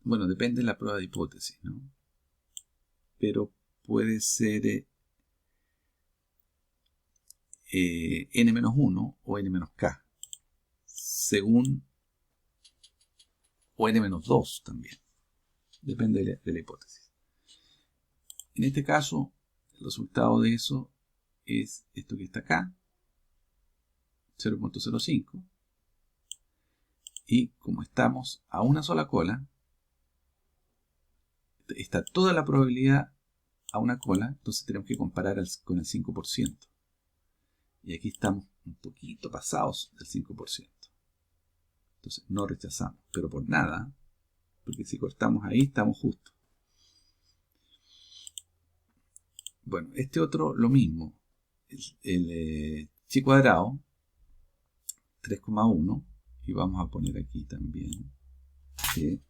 bueno, depende de la prueba de hipótesis, ¿no? Pero puede ser n-1 o n-k, según, o n-2 también, depende de la hipótesis. En este caso, el resultado de eso es esto que está acá, 0.05, y como estamos a una sola cola, está toda la probabilidad a una cola, entonces tenemos que comparar con el 5%. Y aquí estamos un poquito pasados del 5%. Entonces no rechazamos, pero por nada, porque si cortamos ahí estamos justos. Bueno, este otro lo mismo. El chi cuadrado, 3,1, y vamos a poner aquí también que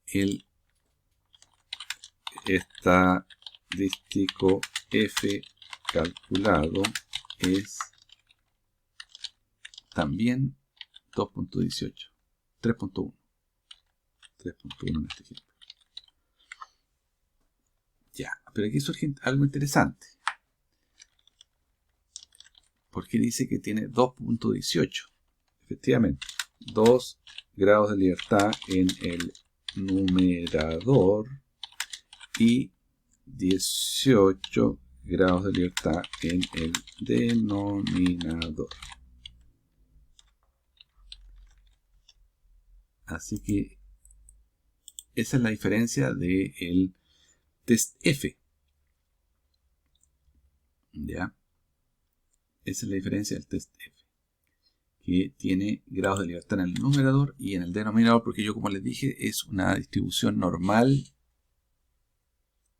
el estadístico f calculado es también 2.18, 3.1 en este ejemplo. Ya, pero aquí surge algo interesante, porque dice que tiene 2.18. Efectivamente, 2 grados de libertad en el numerador y 18 grados de libertad en el denominador. Así que esa es la diferencia del test F. ¿Ya? Esa es la diferencia del test F, que tiene grados de libertad en el numerador y en el denominador, porque yo, como les dije, es una distribución normal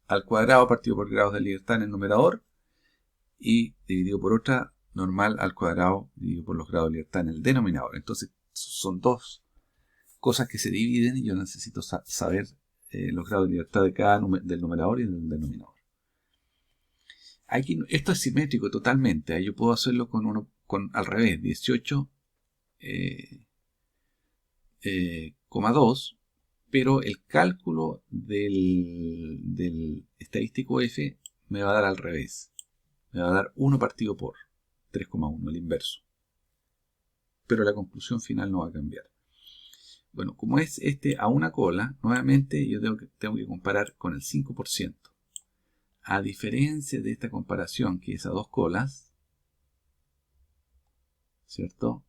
al cuadrado partido por grados de libertad en el numerador y dividido por otra normal al cuadrado dividido por los grados de libertad en el denominador. Entonces son dos cosas que se dividen y yo necesito saber los grados de libertad de cada del numerador y del denominador. Aquí, esto es simétrico totalmente. Yo puedo hacerlo al revés, 18,2, pero el cálculo del estadístico F me va a dar al revés. Me va a dar 1 partido por 3,1, el inverso. Pero la conclusión final no va a cambiar. Bueno, como es este a una cola, nuevamente yo tengo que comparar con el 5%. A diferencia de esta comparación que es a dos colas, ¿cierto?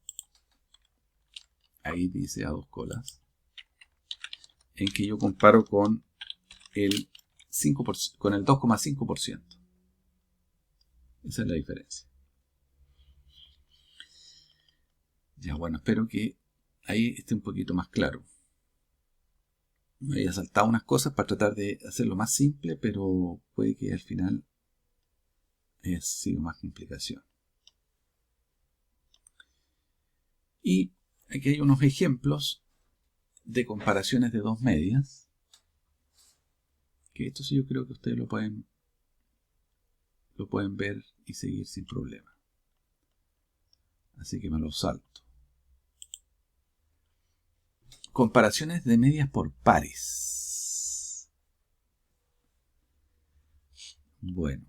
Ahí dice a dos colas, en que yo comparo con el 5%, con el 2,5%. Esa es la diferencia. Ya, bueno, espero que ahí esté un poquito más claro. Me había saltado unas cosas para tratar de hacerlo más simple, pero puede que al final haya sido más complicación. Y aquí hay unos ejemplos de comparaciones de dos medias, que esto sí yo creo que ustedes lo pueden ver y seguir sin problema. Así que me lo salto. Comparaciones de medias por pares. Bueno,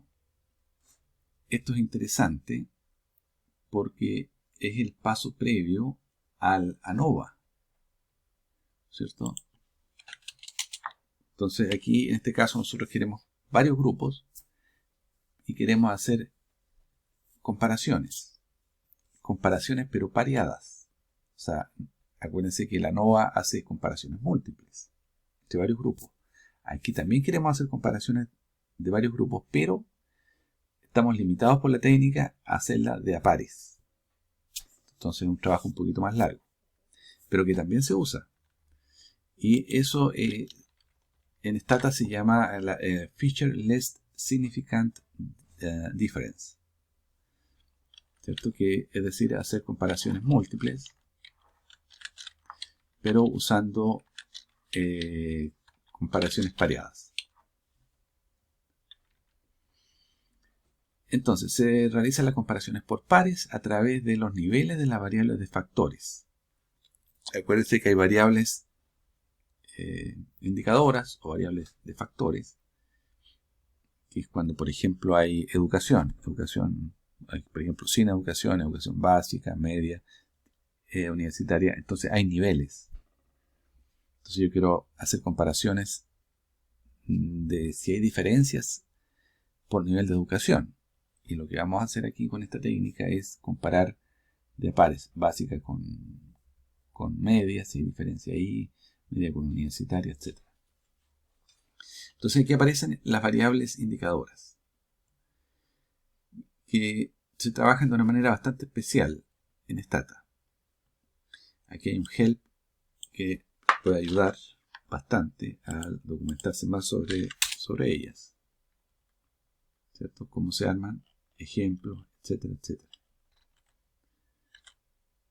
esto es interesante porque es el paso previo al ANOVA, ¿cierto? Entonces aquí en este caso nosotros queremos varios grupos y queremos hacer comparaciones pero pareadas. O sea, acuérdense que la ANOVA hace comparaciones múltiples entre varios grupos. Aquí también queremos hacer comparaciones de varios grupos, pero estamos limitados por la técnica a hacerla de a pares. Entonces es un trabajo un poquito más largo, pero que también se usa. Y eso en Stata se llama Feature Least Significant Difference. ¿Cierto? Que es decir, hacer comparaciones múltiples, pero usando comparaciones pareadas. Entonces, se realizan las comparaciones por pares a través de los niveles de las variables de factores. Acuérdense que hay variables indicadoras o variables de factores que es cuando, por ejemplo, hay educación, hay, por ejemplo, sin educación, educación básica, media, universitaria, entonces hay niveles. Entonces yo quiero hacer comparaciones de si hay diferencias por nivel de educación. Y lo que vamos a hacer aquí con esta técnica es comparar de a pares, básica con media, si hay diferencia ahí, media con universitaria, etc. Entonces aquí aparecen las variables indicadoras, que se trabajan de una manera bastante especial en Stata. Aquí hay un help que puede ayudar bastante a documentarse más sobre ellas, ¿cierto? Cómo se arman, ejemplos, etcétera, etcétera.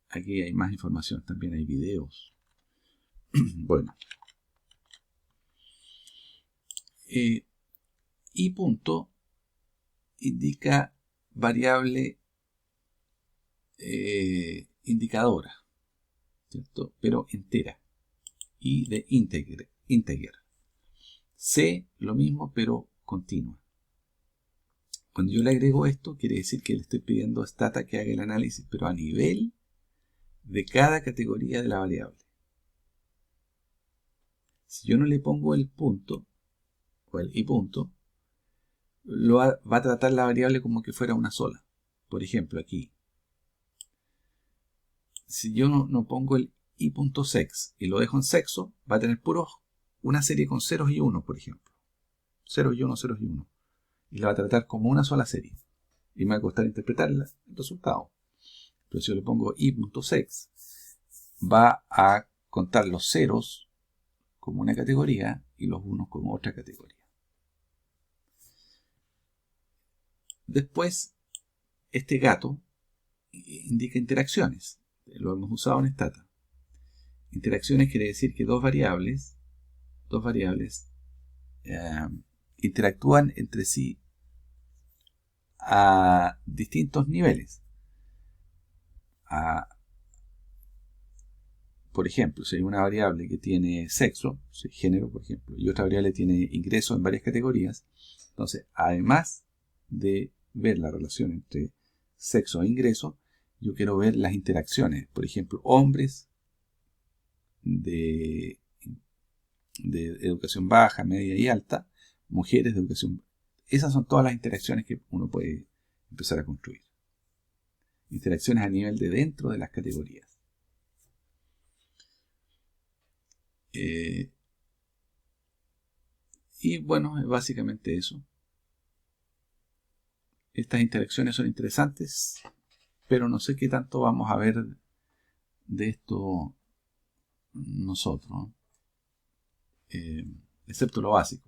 Aquí hay más información, también hay videos. Bueno. Y punto indica variable indicadora, ¿cierto? Pero entera. Y de integer. C, lo mismo, pero continua. Cuando yo le agrego esto, quiere decir que le estoy pidiendo a Stata que haga el análisis, pero a nivel de cada categoría de la variable. Si yo no le pongo el punto, o el y punto, va a tratar la variable como que fuera una sola. Por ejemplo, aquí. Si yo no pongo el i.sex y lo dejo en sexo, va a tener una serie con ceros y unos, por ejemplo. Ceros y unos, ceros y unos. Y la va a tratar como una sola serie. Y me va a costar interpretar el resultado. Pero si yo le pongo i.sex, va a contar los ceros como una categoría y los unos como otra categoría. Después, este gato indica interacciones. Lo hemos usado en Stata. Interacciones quiere decir que dos variables interactúan entre sí a distintos niveles. Por ejemplo, si hay una variable que tiene sexo, género, por ejemplo, y otra variable tiene ingreso en varias categorías, entonces, además de ver la relación entre sexo e ingreso, yo quiero ver las interacciones. Por ejemplo, hombres de educación baja, media y alta, mujeres de educación. Esas son todas las interacciones que uno puede empezar a construir. Interacciones a nivel de dentro de las categorías. Y bueno, es básicamente eso. Estas interacciones son interesantes, pero no sé qué tanto vamos a ver de esto nosotros, excepto lo básico.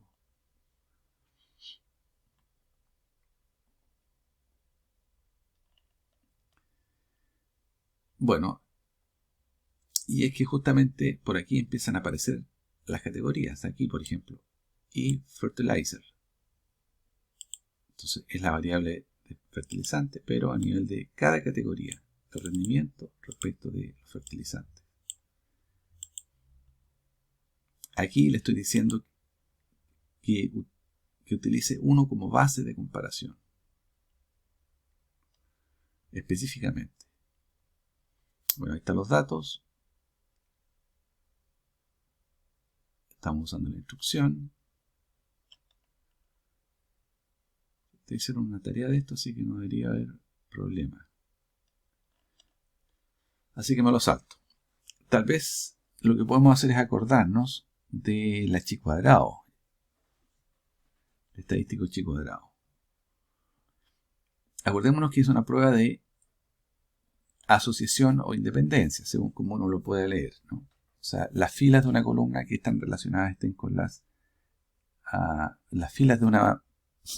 Bueno, y es que justamente por aquí empiezan a aparecer las categorías. Aquí, por ejemplo, y fertilizer. Entonces es la variable de fertilizante, pero a nivel de cada categoría de rendimiento respecto de los fertilizantes. Aquí le estoy diciendo que utilice uno como base de comparación. Específicamente. Bueno, ahí están los datos. Estamos usando la instrucción. Te hicieron una tarea de esto, así que no debería haber problema. Así que me lo salto. Tal vez lo que podemos hacer es acordarnos del chi cuadrado. El estadístico chi cuadrado. Acordémonos que es una prueba de asociación o independencia, según como uno lo puede leer, ¿no? O sea, las filas de una columna que están relacionadas estén con las filas de una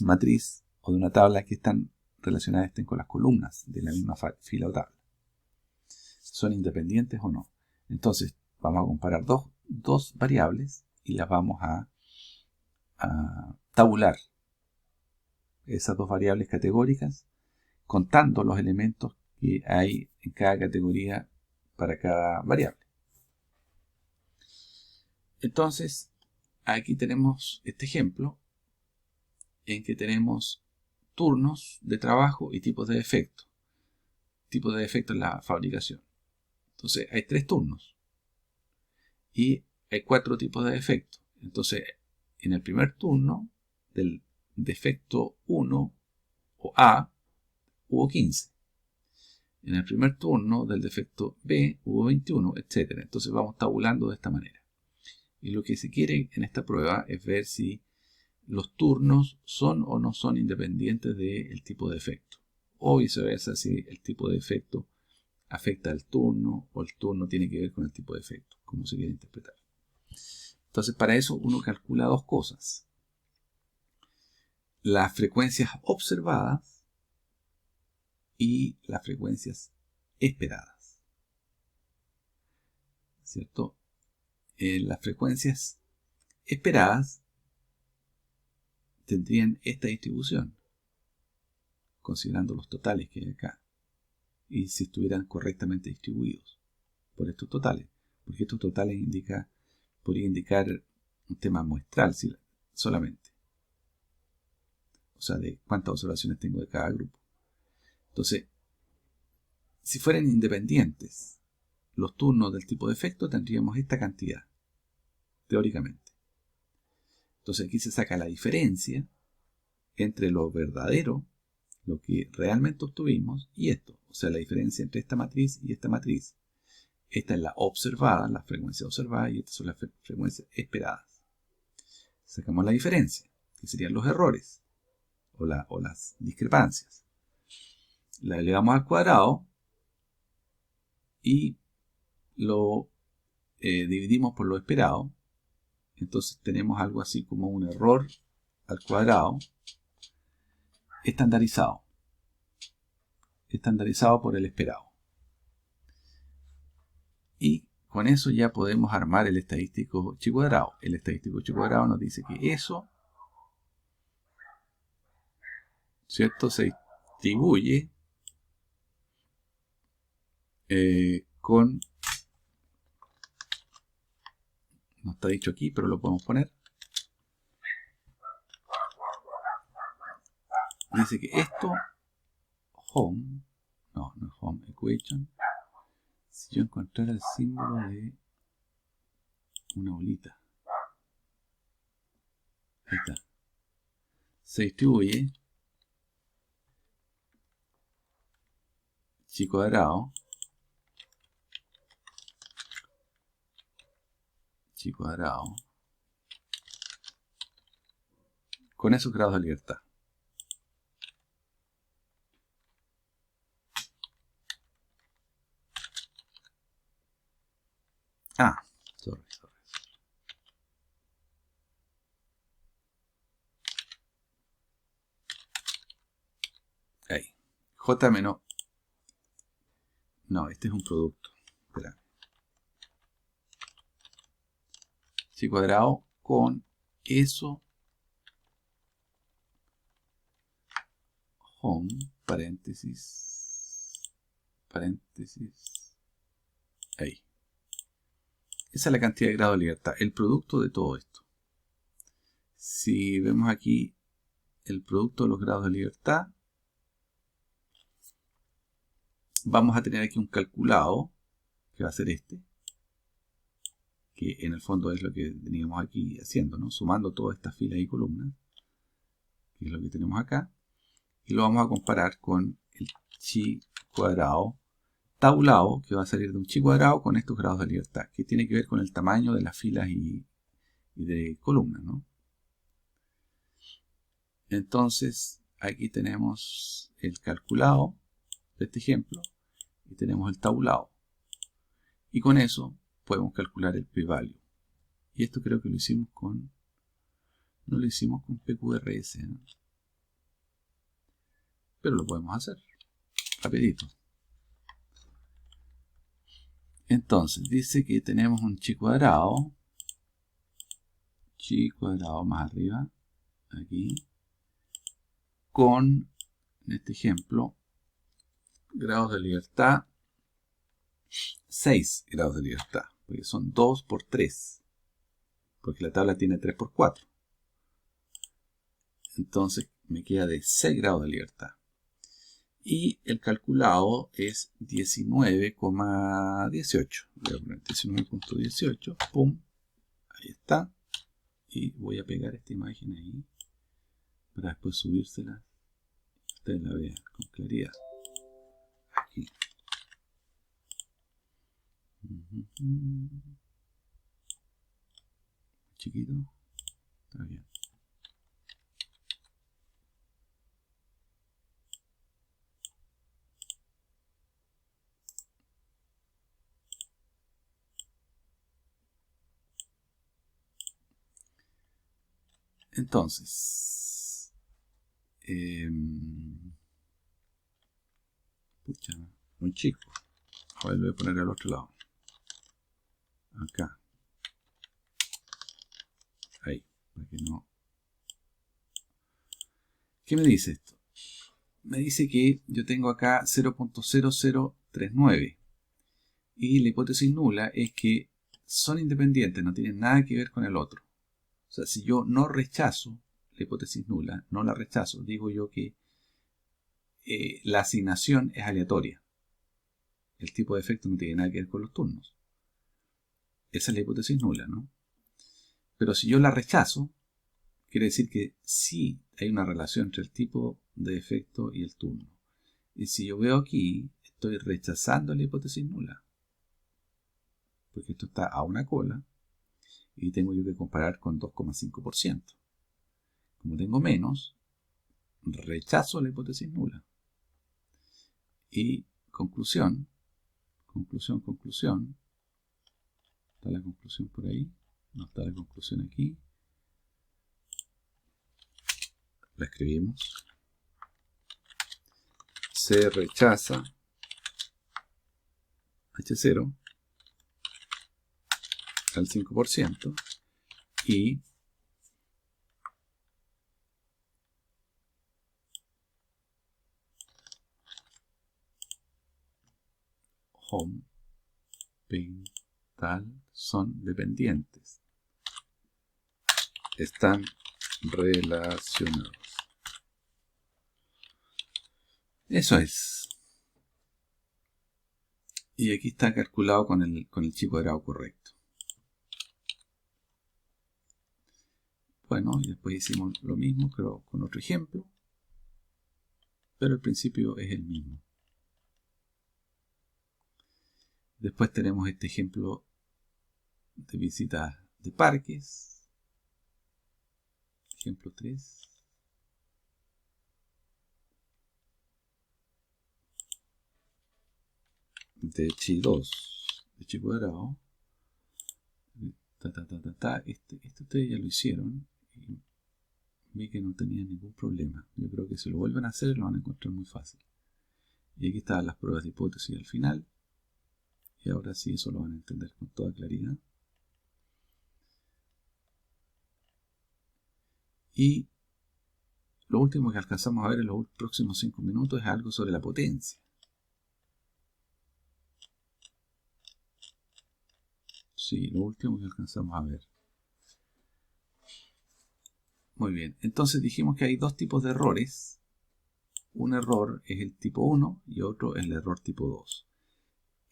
matriz o de una tabla que están relacionadas estén con las columnas de la misma fila o tabla. ¿Son independientes o no? Entonces, vamos a comparar dos variables y las vamos a tabular. Esas dos variables categóricas, contando los elementos que hay en cada categoría para cada variable. Entonces, aquí tenemos este ejemplo en que tenemos turnos de trabajo y tipos de defecto. Tipos de defecto en la fabricación. Entonces hay 3 turnos y hay 4 tipos de defecto. Entonces en el primer turno del defecto 1 o A hubo 15. En el primer turno del defecto B hubo 21, etc. Entonces vamos tabulando de esta manera. Y lo que se quiere en esta prueba es ver si los turnos son o no son independientes del tipo de defecto. O viceversa, si el tipo de defecto afecta al turno o el turno tiene que ver con el tipo de defecto, como se quiere interpretar. Entonces, para eso uno calcula 2 cosas. Las frecuencias observadas y las frecuencias esperadas. ¿Cierto? Las frecuencias esperadas tendrían esta distribución, considerando los totales que hay acá, y si estuvieran correctamente distribuidos por estos totales, porque estos totales podría indicar un tema muestral solamente, o sea, de cuántas observaciones tengo de cada grupo. Entonces, si fueran independientes los turnos del tipo de efecto, tendríamos esta cantidad, teóricamente. Entonces aquí se saca la diferencia entre lo verdadero, lo que realmente obtuvimos, y esto. O sea, la diferencia entre esta matriz y esta matriz. Esta es la observada, la frecuencia observada, y estas son las frecuencias esperadas. Sacamos la diferencia, que serían los errores, o las discrepancias. La elevamos al cuadrado, y lo dividimos por lo esperado. Entonces tenemos algo así como un error al cuadrado estandarizado por el esperado. Y con eso ya podemos armar el estadístico chi cuadrado. El estadístico chi cuadrado nos dice que eso, ¿cierto?, se distribuye con, no está dicho aquí, pero lo podemos poner. Dice que esto, home, no es home equation. Si yo encontrara el símbolo de una bolita, ahí está, se distribuye chi cuadrado con esos grados de libertad. Sorry. Ahí. J menos. No, este es un producto. Espera. Chi cuadrado con eso. Home, paréntesis. Ahí. Esa es la cantidad de grado de libertad, el producto de todo esto. Si vemos aquí el producto de los grados de libertad, vamos a tener aquí un calculado, que va a ser este, que en el fondo es lo que teníamos aquí haciendo, ¿no? Sumando todas estas filas y columnas, que es lo que tenemos acá, y lo vamos a comparar con el chi cuadrado tabulado, que va a salir de un chi cuadrado con estos grados de libertad, que tiene que ver con el tamaño de las filas y de columnas, ¿no? Entonces, aquí tenemos el calculado de este ejemplo y tenemos el tabulado. Y con eso podemos calcular el p-value. Y esto creo que lo hicimos no lo hicimos con PQRS, ¿no? Pero lo podemos hacer rapidito. Entonces, dice que tenemos un chi cuadrado más arriba, aquí, con, en este ejemplo, grados de libertad, 6 grados de libertad, porque son 2 por 3, porque la tabla tiene 3 por 4. Entonces me queda de 6 grados de libertad. Y el calculado es 19,18. Voy a poner 19,18. Pum. Ahí está. Y voy a pegar esta imagen ahí para después subírsela. Ustedes la vean con claridad. Aquí. Chiquito. Está bien. Entonces, pucha, muy chico. Ahora lo voy a poner al otro lado. Acá. Ahí, para que no. ¿Qué me dice esto? Me dice que yo tengo acá 0.0039 y la hipótesis nula es que son independientes, no tienen nada que ver con el otro. O sea, si yo no rechazo la hipótesis nula, no la rechazo, digo yo que la asignación es aleatoria. El tipo de efecto no tiene nada que ver con los turnos. Esa es la hipótesis nula, ¿no? Pero si yo la rechazo, quiere decir que sí hay una relación entre el tipo de efecto y el turno. Y si yo veo aquí, estoy rechazando la hipótesis nula. Porque esto está a una cola y tengo yo que comparar con 2,5%. Como tengo menos, rechazo la hipótesis nula. Y conclusión. ¿Está la conclusión por ahí? No está la conclusión aquí. La escribimos. Se rechaza H0 al 5% y home, pin, tal son dependientes. Están relacionados. Eso es. Y aquí está calculado con el chi cuadrado correcto. Bueno, y después hicimos lo mismo, pero con otro ejemplo. Pero el principio es el mismo. Después tenemos este ejemplo de visitas de parques. Ejemplo 3. De chi 2. De chi cuadrado. Este ustedes ya lo hicieron. Y vi que no tenían ningún problema. Yo creo que si lo vuelven a hacer lo van a encontrar muy fácil. Y aquí están las pruebas de hipótesis al final. Y ahora sí, eso lo van a entender con toda claridad. Y lo último que alcanzamos a ver en los próximos 5 minutos es algo sobre la potencia. Sí, lo último que alcanzamos a ver. Muy bien, entonces dijimos que hay dos tipos de errores. Un error es el tipo 1 y otro es el error tipo 2.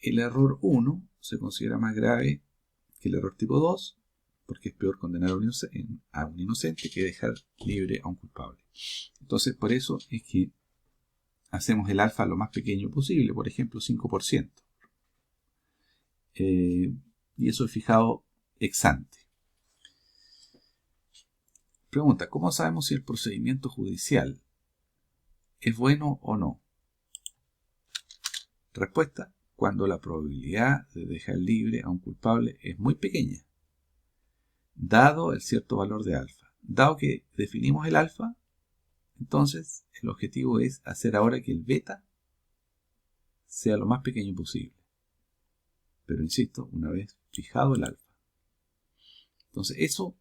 El error 1 se considera más grave que el error tipo 2 porque es peor condenar a un inocente que dejar libre a un culpable. Entonces, por eso es que hacemos el alfa lo más pequeño posible, por ejemplo 5%. Y eso es fijado ex ante. Pregunta, ¿cómo sabemos si el procedimiento judicial es bueno o no? Respuesta, cuando la probabilidad de dejar libre a un culpable es muy pequeña, dado el cierto valor de alfa. Dado que definimos el alfa, entonces el objetivo es hacer ahora que el beta sea lo más pequeño posible. Pero insisto, una vez fijado el alfa. Entonces eso,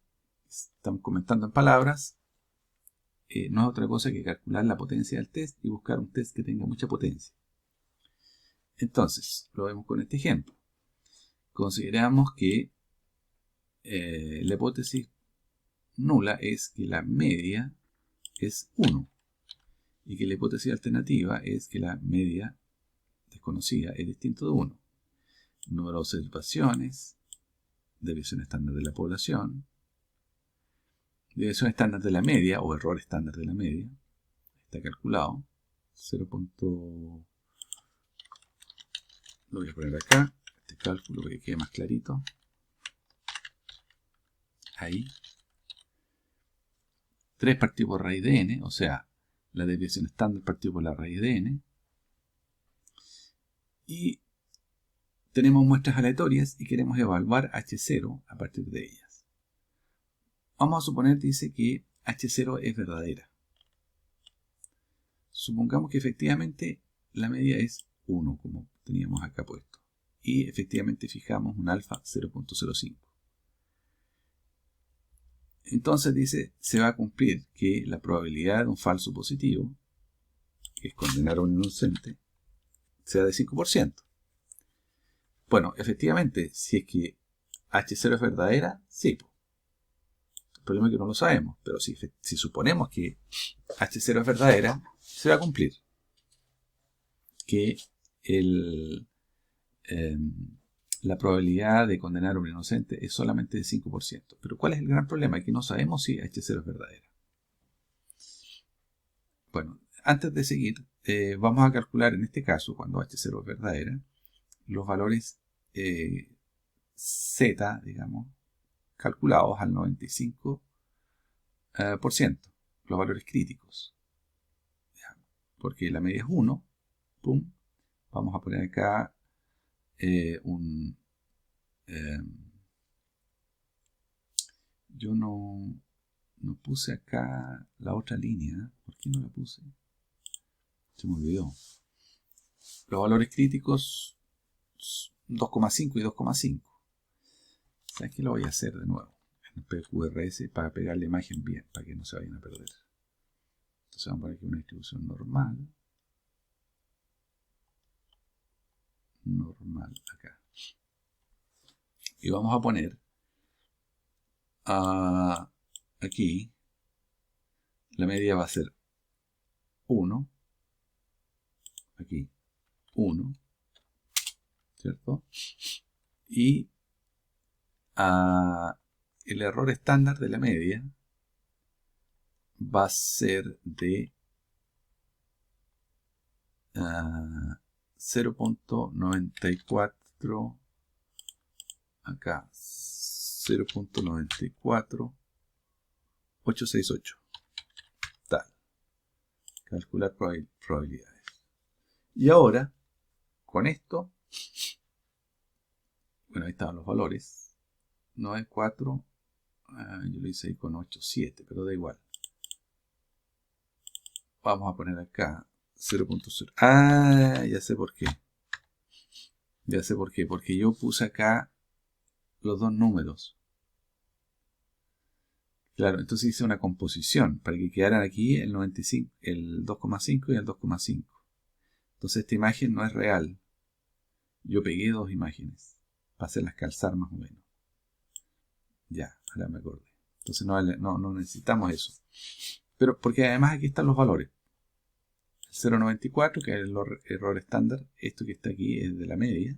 estamos comentando en palabras, no es otra cosa que calcular la potencia del test y buscar un test que tenga mucha potencia. Entonces, lo vemos con este ejemplo. Consideramos que la hipótesis nula es que la media es 1 y que la hipótesis alternativa es que la media desconocida es distinto de 1. Número de observaciones, desviación estándar de la población, desviación estándar de la media o error estándar de la media, está calculado, 0. Lo voy a poner acá, este cálculo para que quede más clarito. Ahí. 3 partido por raíz de n, o sea, la desviación estándar partido por la raíz de n. Y tenemos muestras aleatorias y queremos evaluar H0 a partir de ellas. Vamos a suponer, dice, que H0 es verdadera. Supongamos que efectivamente la media es 1, como teníamos acá puesto. Y efectivamente fijamos un alfa 0.05. Entonces dice, se va a cumplir que la probabilidad de un falso positivo, que es condenar a un inocente, sea de 5%. Bueno, efectivamente, si es que H0 es verdadera, sí. El problema es que no lo sabemos, pero si suponemos que H0 es verdadera, se va a cumplir que la probabilidad de condenar a un inocente es solamente de 5%. Pero ¿cuál es el gran problema? Es que no sabemos si H0 es verdadera. Bueno, antes de seguir, vamos a calcular en este caso, cuando H0 es verdadera, los valores Z, digamos, calculados al 95%, los valores críticos. Porque la media es 1, pum, vamos a poner acá yo no puse acá la otra línea. ¿Por qué no la puse? Se me olvidó. Los valores críticos 2,5 y 2,5. ¿Sabes qué? Lo voy a hacer de nuevo en el PQRS para pegar la imagen bien, para que no se vayan a perder. Entonces vamos a poner aquí una distribución normal. Normal acá. Y vamos a poner aquí la media va a ser 1. Aquí 1. ¿Cierto? Y el error estándar de la media va a ser de 0.94 acá 0.94868 tal. Calcular probabilidades. Y ahora con esto, bueno, ahí estaban los valores, 9,4, yo lo hice ahí con 8,7, pero da igual. Vamos a poner acá 0.0. Ya sé por qué. Ya sé por qué. Porque yo puse acá los dos números. Claro, entonces hice una composición para que quedaran aquí el 95, el 2,5 y el 2,5. Entonces esta imagen no es real. Yo pegué dos imágenes para hacerlas calzar más o menos. Ya, ahora me acordé. Entonces no necesitamos eso. Pero porque además aquí están los valores. El 0.94, que es el error estándar. Esto que está aquí es de la media.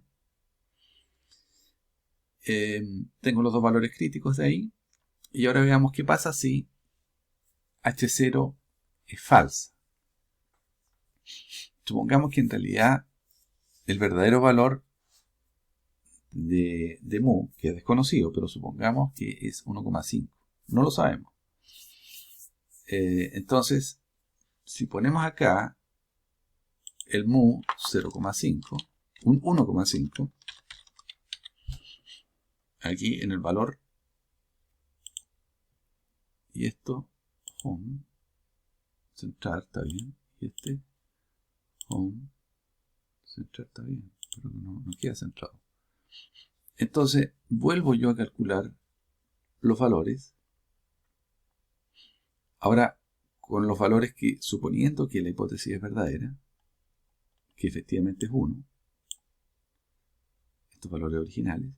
Tengo los dos valores críticos de ahí. Y ahora veamos qué pasa si H0 es falsa. Supongamos que en realidad el verdadero valor de mu, que es desconocido, pero supongamos que es 1,5. No lo sabemos. Entonces, si ponemos acá el mu 0,5, un 1,5, aquí en el valor, y esto, home, centrar, está bien, y este, home, centrar, está bien, pero no queda centrado. Entonces, vuelvo yo a calcular los valores. Ahora, con los valores que, suponiendo que la hipótesis es verdadera, que efectivamente es 1, estos valores originales,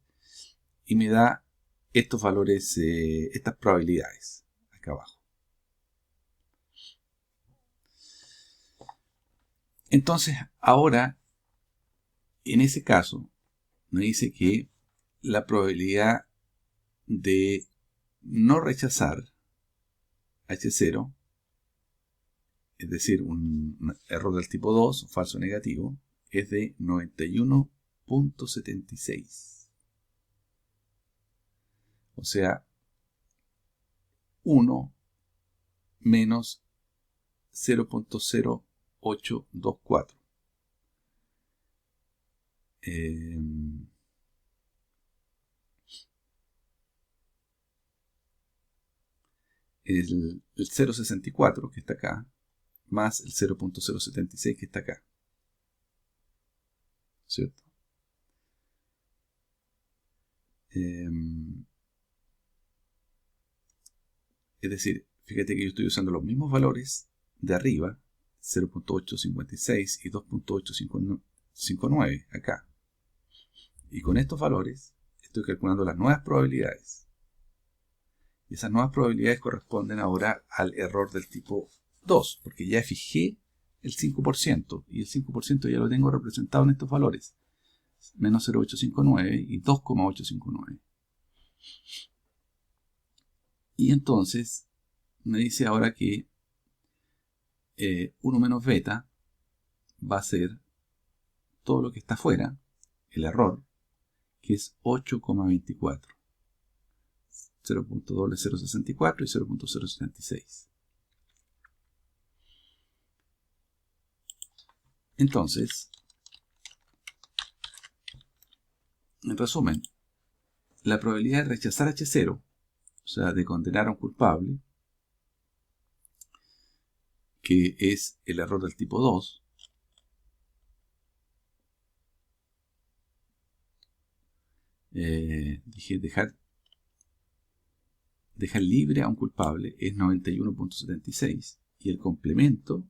y me da estos valores, estas probabilidades, acá abajo. Entonces, ahora, en ese caso, me dice que la probabilidad de no rechazar H0, es decir, un error del tipo 2, falso negativo, es de 91.76. O sea, 1 menos 0.0824. El 0.64 que está acá, más el 0.076 que está acá. ¿Cierto? Es decir, fíjate que yo estoy usando los mismos valores de arriba, 0.856 y 2.859 acá. Y con estos valores estoy calculando las nuevas probabilidades. Y esas nuevas probabilidades corresponden ahora al error del tipo 2, porque ya fijé el 5%, y el 5% ya lo tengo representado en estos valores, menos 0.859 y 2.859. Y entonces me dice ahora que 1 menos beta va a ser todo lo que está afuera, el error, que es 8,24. 0.064 y 0.076. Entonces, en resumen, la probabilidad de rechazar H0, o sea, de condenar a un culpable, que es el error del tipo 2, dije dejar libre a un culpable es 91.76 y el complemento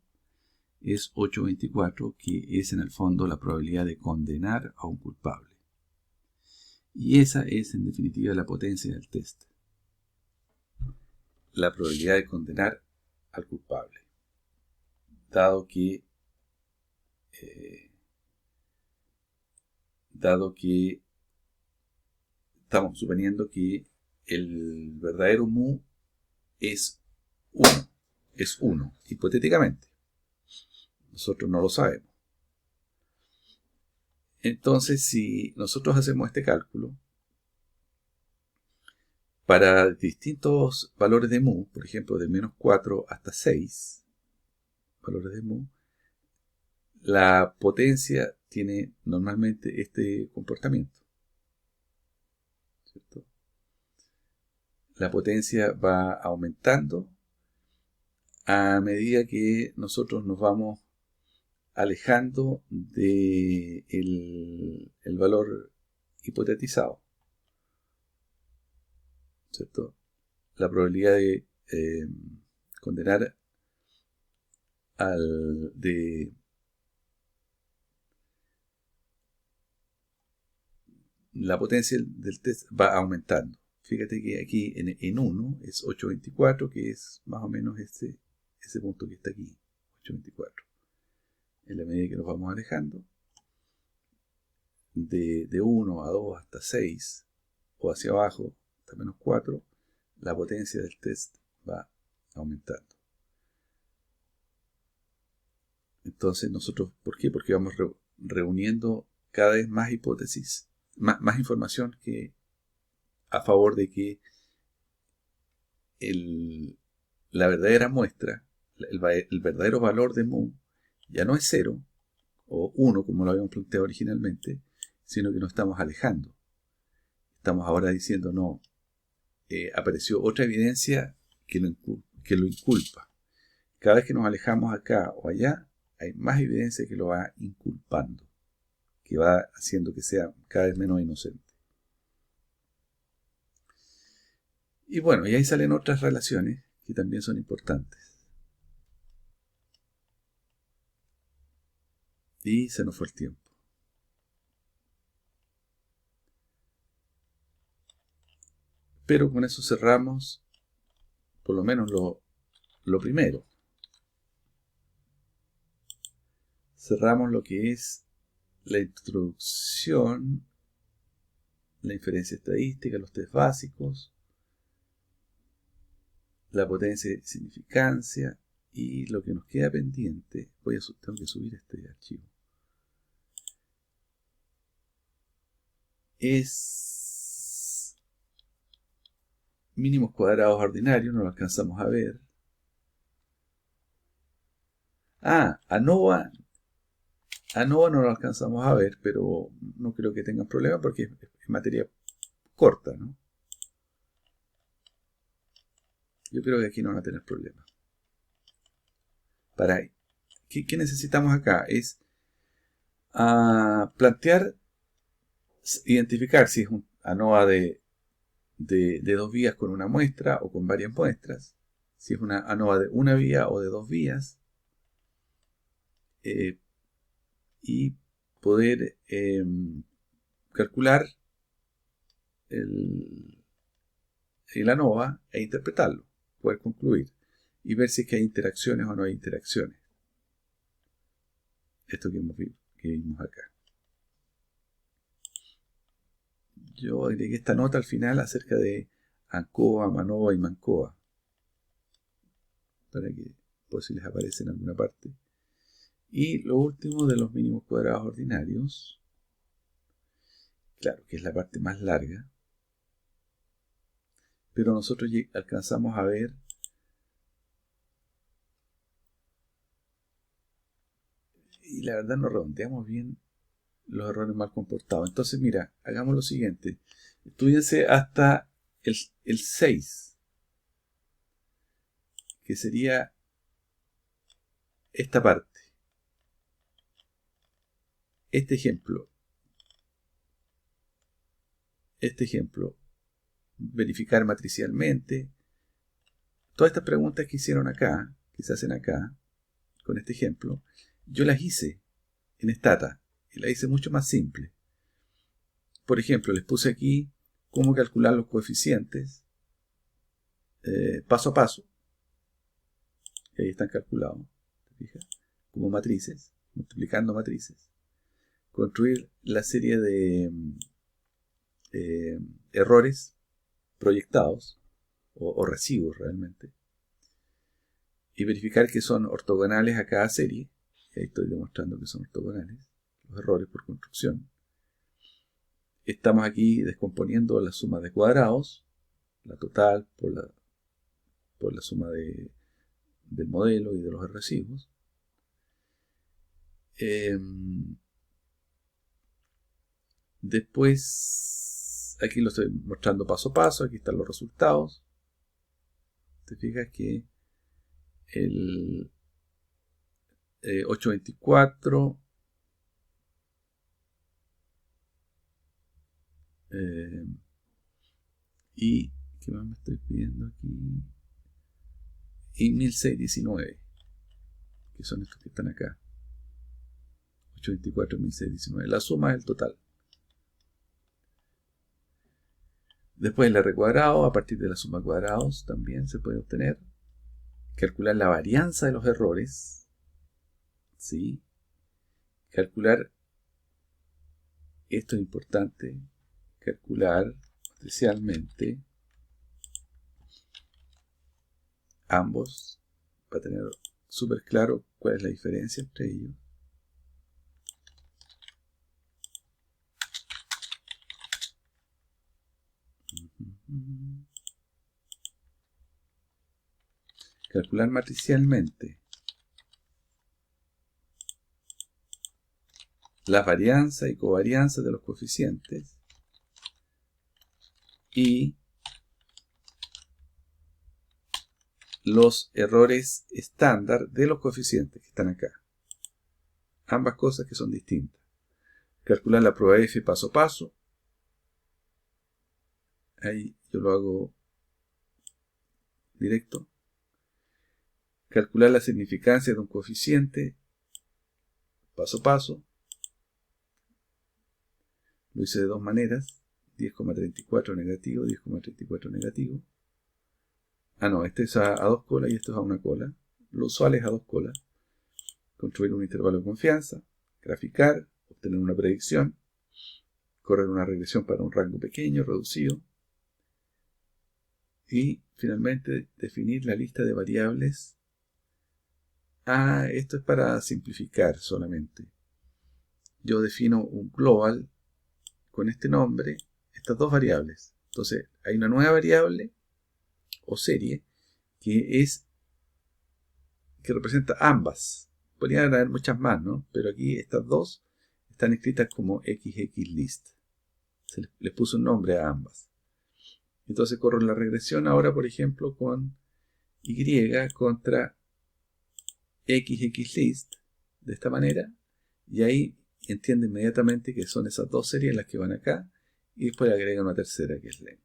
es 824, que es en el fondo la probabilidad de condenar a un culpable. Y esa es en definitiva la potencia del test. La probabilidad de condenar al culpable. Dado que estamos suponiendo que el verdadero mu es 1, hipotéticamente. Nosotros no lo sabemos. Entonces, si nosotros hacemos este cálculo, para distintos valores de mu, por ejemplo, de menos 4 hasta 6 valores de mu, la potencia tiene normalmente este comportamiento, ¿cierto? La potencia va aumentando a medida que nosotros nos vamos alejando de el valor hipotetizado, ¿cierto? La probabilidad de condenar la potencia del test va aumentando. Fíjate que aquí en 1 es 824, que es más o menos ese punto que está aquí, 824. En la medida que nos vamos alejando, de 1 a 2 hasta 6, o hacia abajo, hasta menos 4, la potencia del test va aumentando. Entonces nosotros, ¿por qué? Porque vamos reuniendo cada vez más hipótesis, más información que a favor de que la verdadera muestra, el verdadero valor de mu, ya no es 0 o 1 como lo habíamos planteado originalmente, sino que nos estamos alejando. Estamos ahora diciendo, no, apareció otra evidencia que lo inculpa. Cada vez que nos alejamos acá o allá, hay más evidencia que lo va inculpando, que va haciendo que sea cada vez menos inocente. Y bueno, y ahí salen otras relaciones que también son importantes. Y se nos fue el tiempo. Pero con eso cerramos por lo menos lo primero. cerramos lo que es la introducción, la inferencia estadística, los test básicos, la potencia y significancia, y lo que nos queda pendiente, tengo que subir este archivo, es mínimos cuadrados ordinarios, no lo alcanzamos a ver. ANOVA no lo alcanzamos a ver, pero no creo que tengan problema porque es materia corta, ¿no? Yo creo que aquí no van a tener problema. ¿Qué necesitamos acá? Es plantear, identificar si es un ANOVA de 2 vías con una muestra o con varias muestras, si es una ANOVA de una vía o de 2 vías, y poder calcular el ANOVA e interpretarlo, poder concluir y ver si es que hay interacciones o no hay interacciones. Esto que vimos acá. Yo agregué esta nota al final acerca de ANCOVA, MANOVA y MANCOVA, para que por si les aparece en alguna parte. Y lo último de los mínimos cuadrados ordinarios, claro que es la parte más larga, pero nosotros alcanzamos a ver y la verdad nos redondeamos bien los errores mal comportados. Entonces mira, hagamos lo siguiente, estudiense hasta el 6, que sería esta parte, este ejemplo, verificar matricialmente, todas estas preguntas que hicieron acá, que se hacen acá, con este ejemplo, yo las hice en Stata, y las hice mucho más simple. Por ejemplo, les puse aquí cómo calcular los coeficientes, paso a paso, y ahí están calculados, ¿te fijas? Como matrices, multiplicando matrices. Construir la serie de errores proyectados, o residuos realmente, y verificar que son ortogonales a cada serie. Y ahí estoy demostrando que son ortogonales los errores por construcción. Estamos aquí descomponiendo la suma de cuadrados, la total por la suma del modelo y de los residuos. Después, aquí lo estoy mostrando paso a paso, aquí están los resultados. Te fijas que el 824 y ¿qué más me estoy pidiendo aquí? Y 1619, que son estos que están acá. 824 y 1619. La suma es el total. Después el R cuadrado, a partir de la suma de cuadrados también se puede obtener. Calcular la varianza de los errores. ¿Sí? Calcular, esto es importante, calcular especialmente ambos, para tener súper claro cuál es la diferencia entre ellos. Calcular matricialmente la varianza y covarianza de los coeficientes y los errores estándar de los coeficientes que están acá. Ambas cosas que son distintas. Calcular la prueba F paso a paso. Ahí yo lo hago directo. Calcular la significancia de un coeficiente paso a paso. Lo hice de dos maneras. 10,34 negativo, 10,34 negativo. Ah, no, este es a 2 colas y esto es a una cola. Lo usual es a 2 colas. construir un intervalo de confianza, graficar, obtener una predicción, correr una regresión para un rango pequeño, reducido, y finalmente definir la lista de variables. Esto es para simplificar solamente. Yo defino un global con este nombre, estas dos variables. Entonces hay una nueva variable o serie que representa ambas. Podrían haber muchas más, ¿no? Pero aquí estas dos están escritas como XXList. Les puse un nombre a ambas. Entonces corro la regresión ahora, por ejemplo, con Y contra XXList, de esta manera, y ahí entiende inmediatamente que son esas dos series las que van acá, y después le agrega una tercera que es len.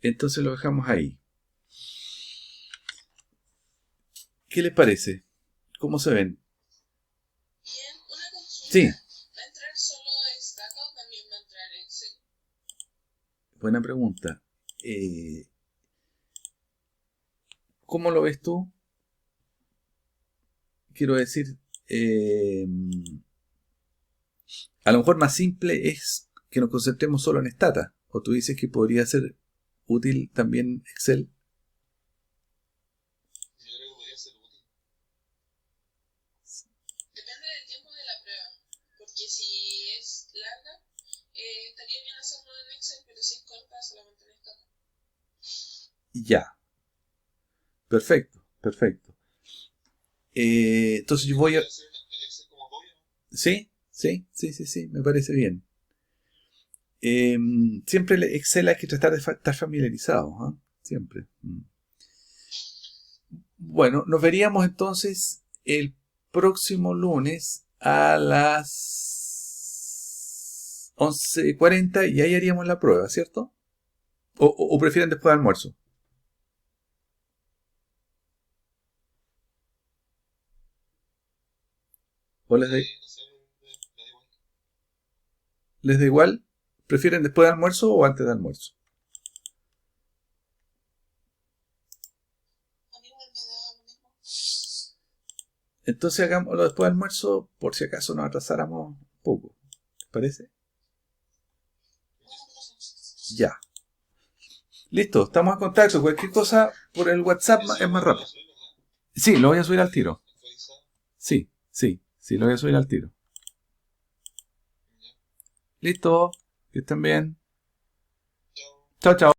Entonces lo dejamos ahí. ¿Qué les parece? ¿Cómo se ven? Bien, una consulta. Sí. ¿Va a entrar solo Stata o también va a entrar Excel? Buena pregunta. ¿Cómo lo ves tú? Quiero decir, a lo mejor más simple es que nos concentremos solo en Stata. O tú dices que podría ser útil también Excel. Yo creo que podría ser útil. Depende del tiempo de la prueba. Porque si es larga, estaría bien hacerlo en Excel, pero si es corta, solamente en Stata. Ya. Perfecto, perfecto. Entonces yo voy a... ¿El Excel como apoyo? Sí, me parece bien. Siempre el Excel hay que tratar de estar familiarizado, ¿eh? Siempre. Bueno, nos veríamos entonces el próximo lunes a las 11:40 y ahí haríamos la prueba, ¿cierto? ¿O prefieren después del almuerzo? ¿O les da igual? ¿Prefieren después del almuerzo o antes del almuerzo? A mí igual me da lo mismo. Entonces hagámoslo después del almuerzo por si acaso nos atrasáramos un poco. ¿Les parece? Ya. Listo, estamos en contacto. Cualquier cosa por el WhatsApp es más rápido. Sí, lo voy a subir al tiro. Sí, lo voy a subir al tiro. Listo, que estén bien. Chao, chao.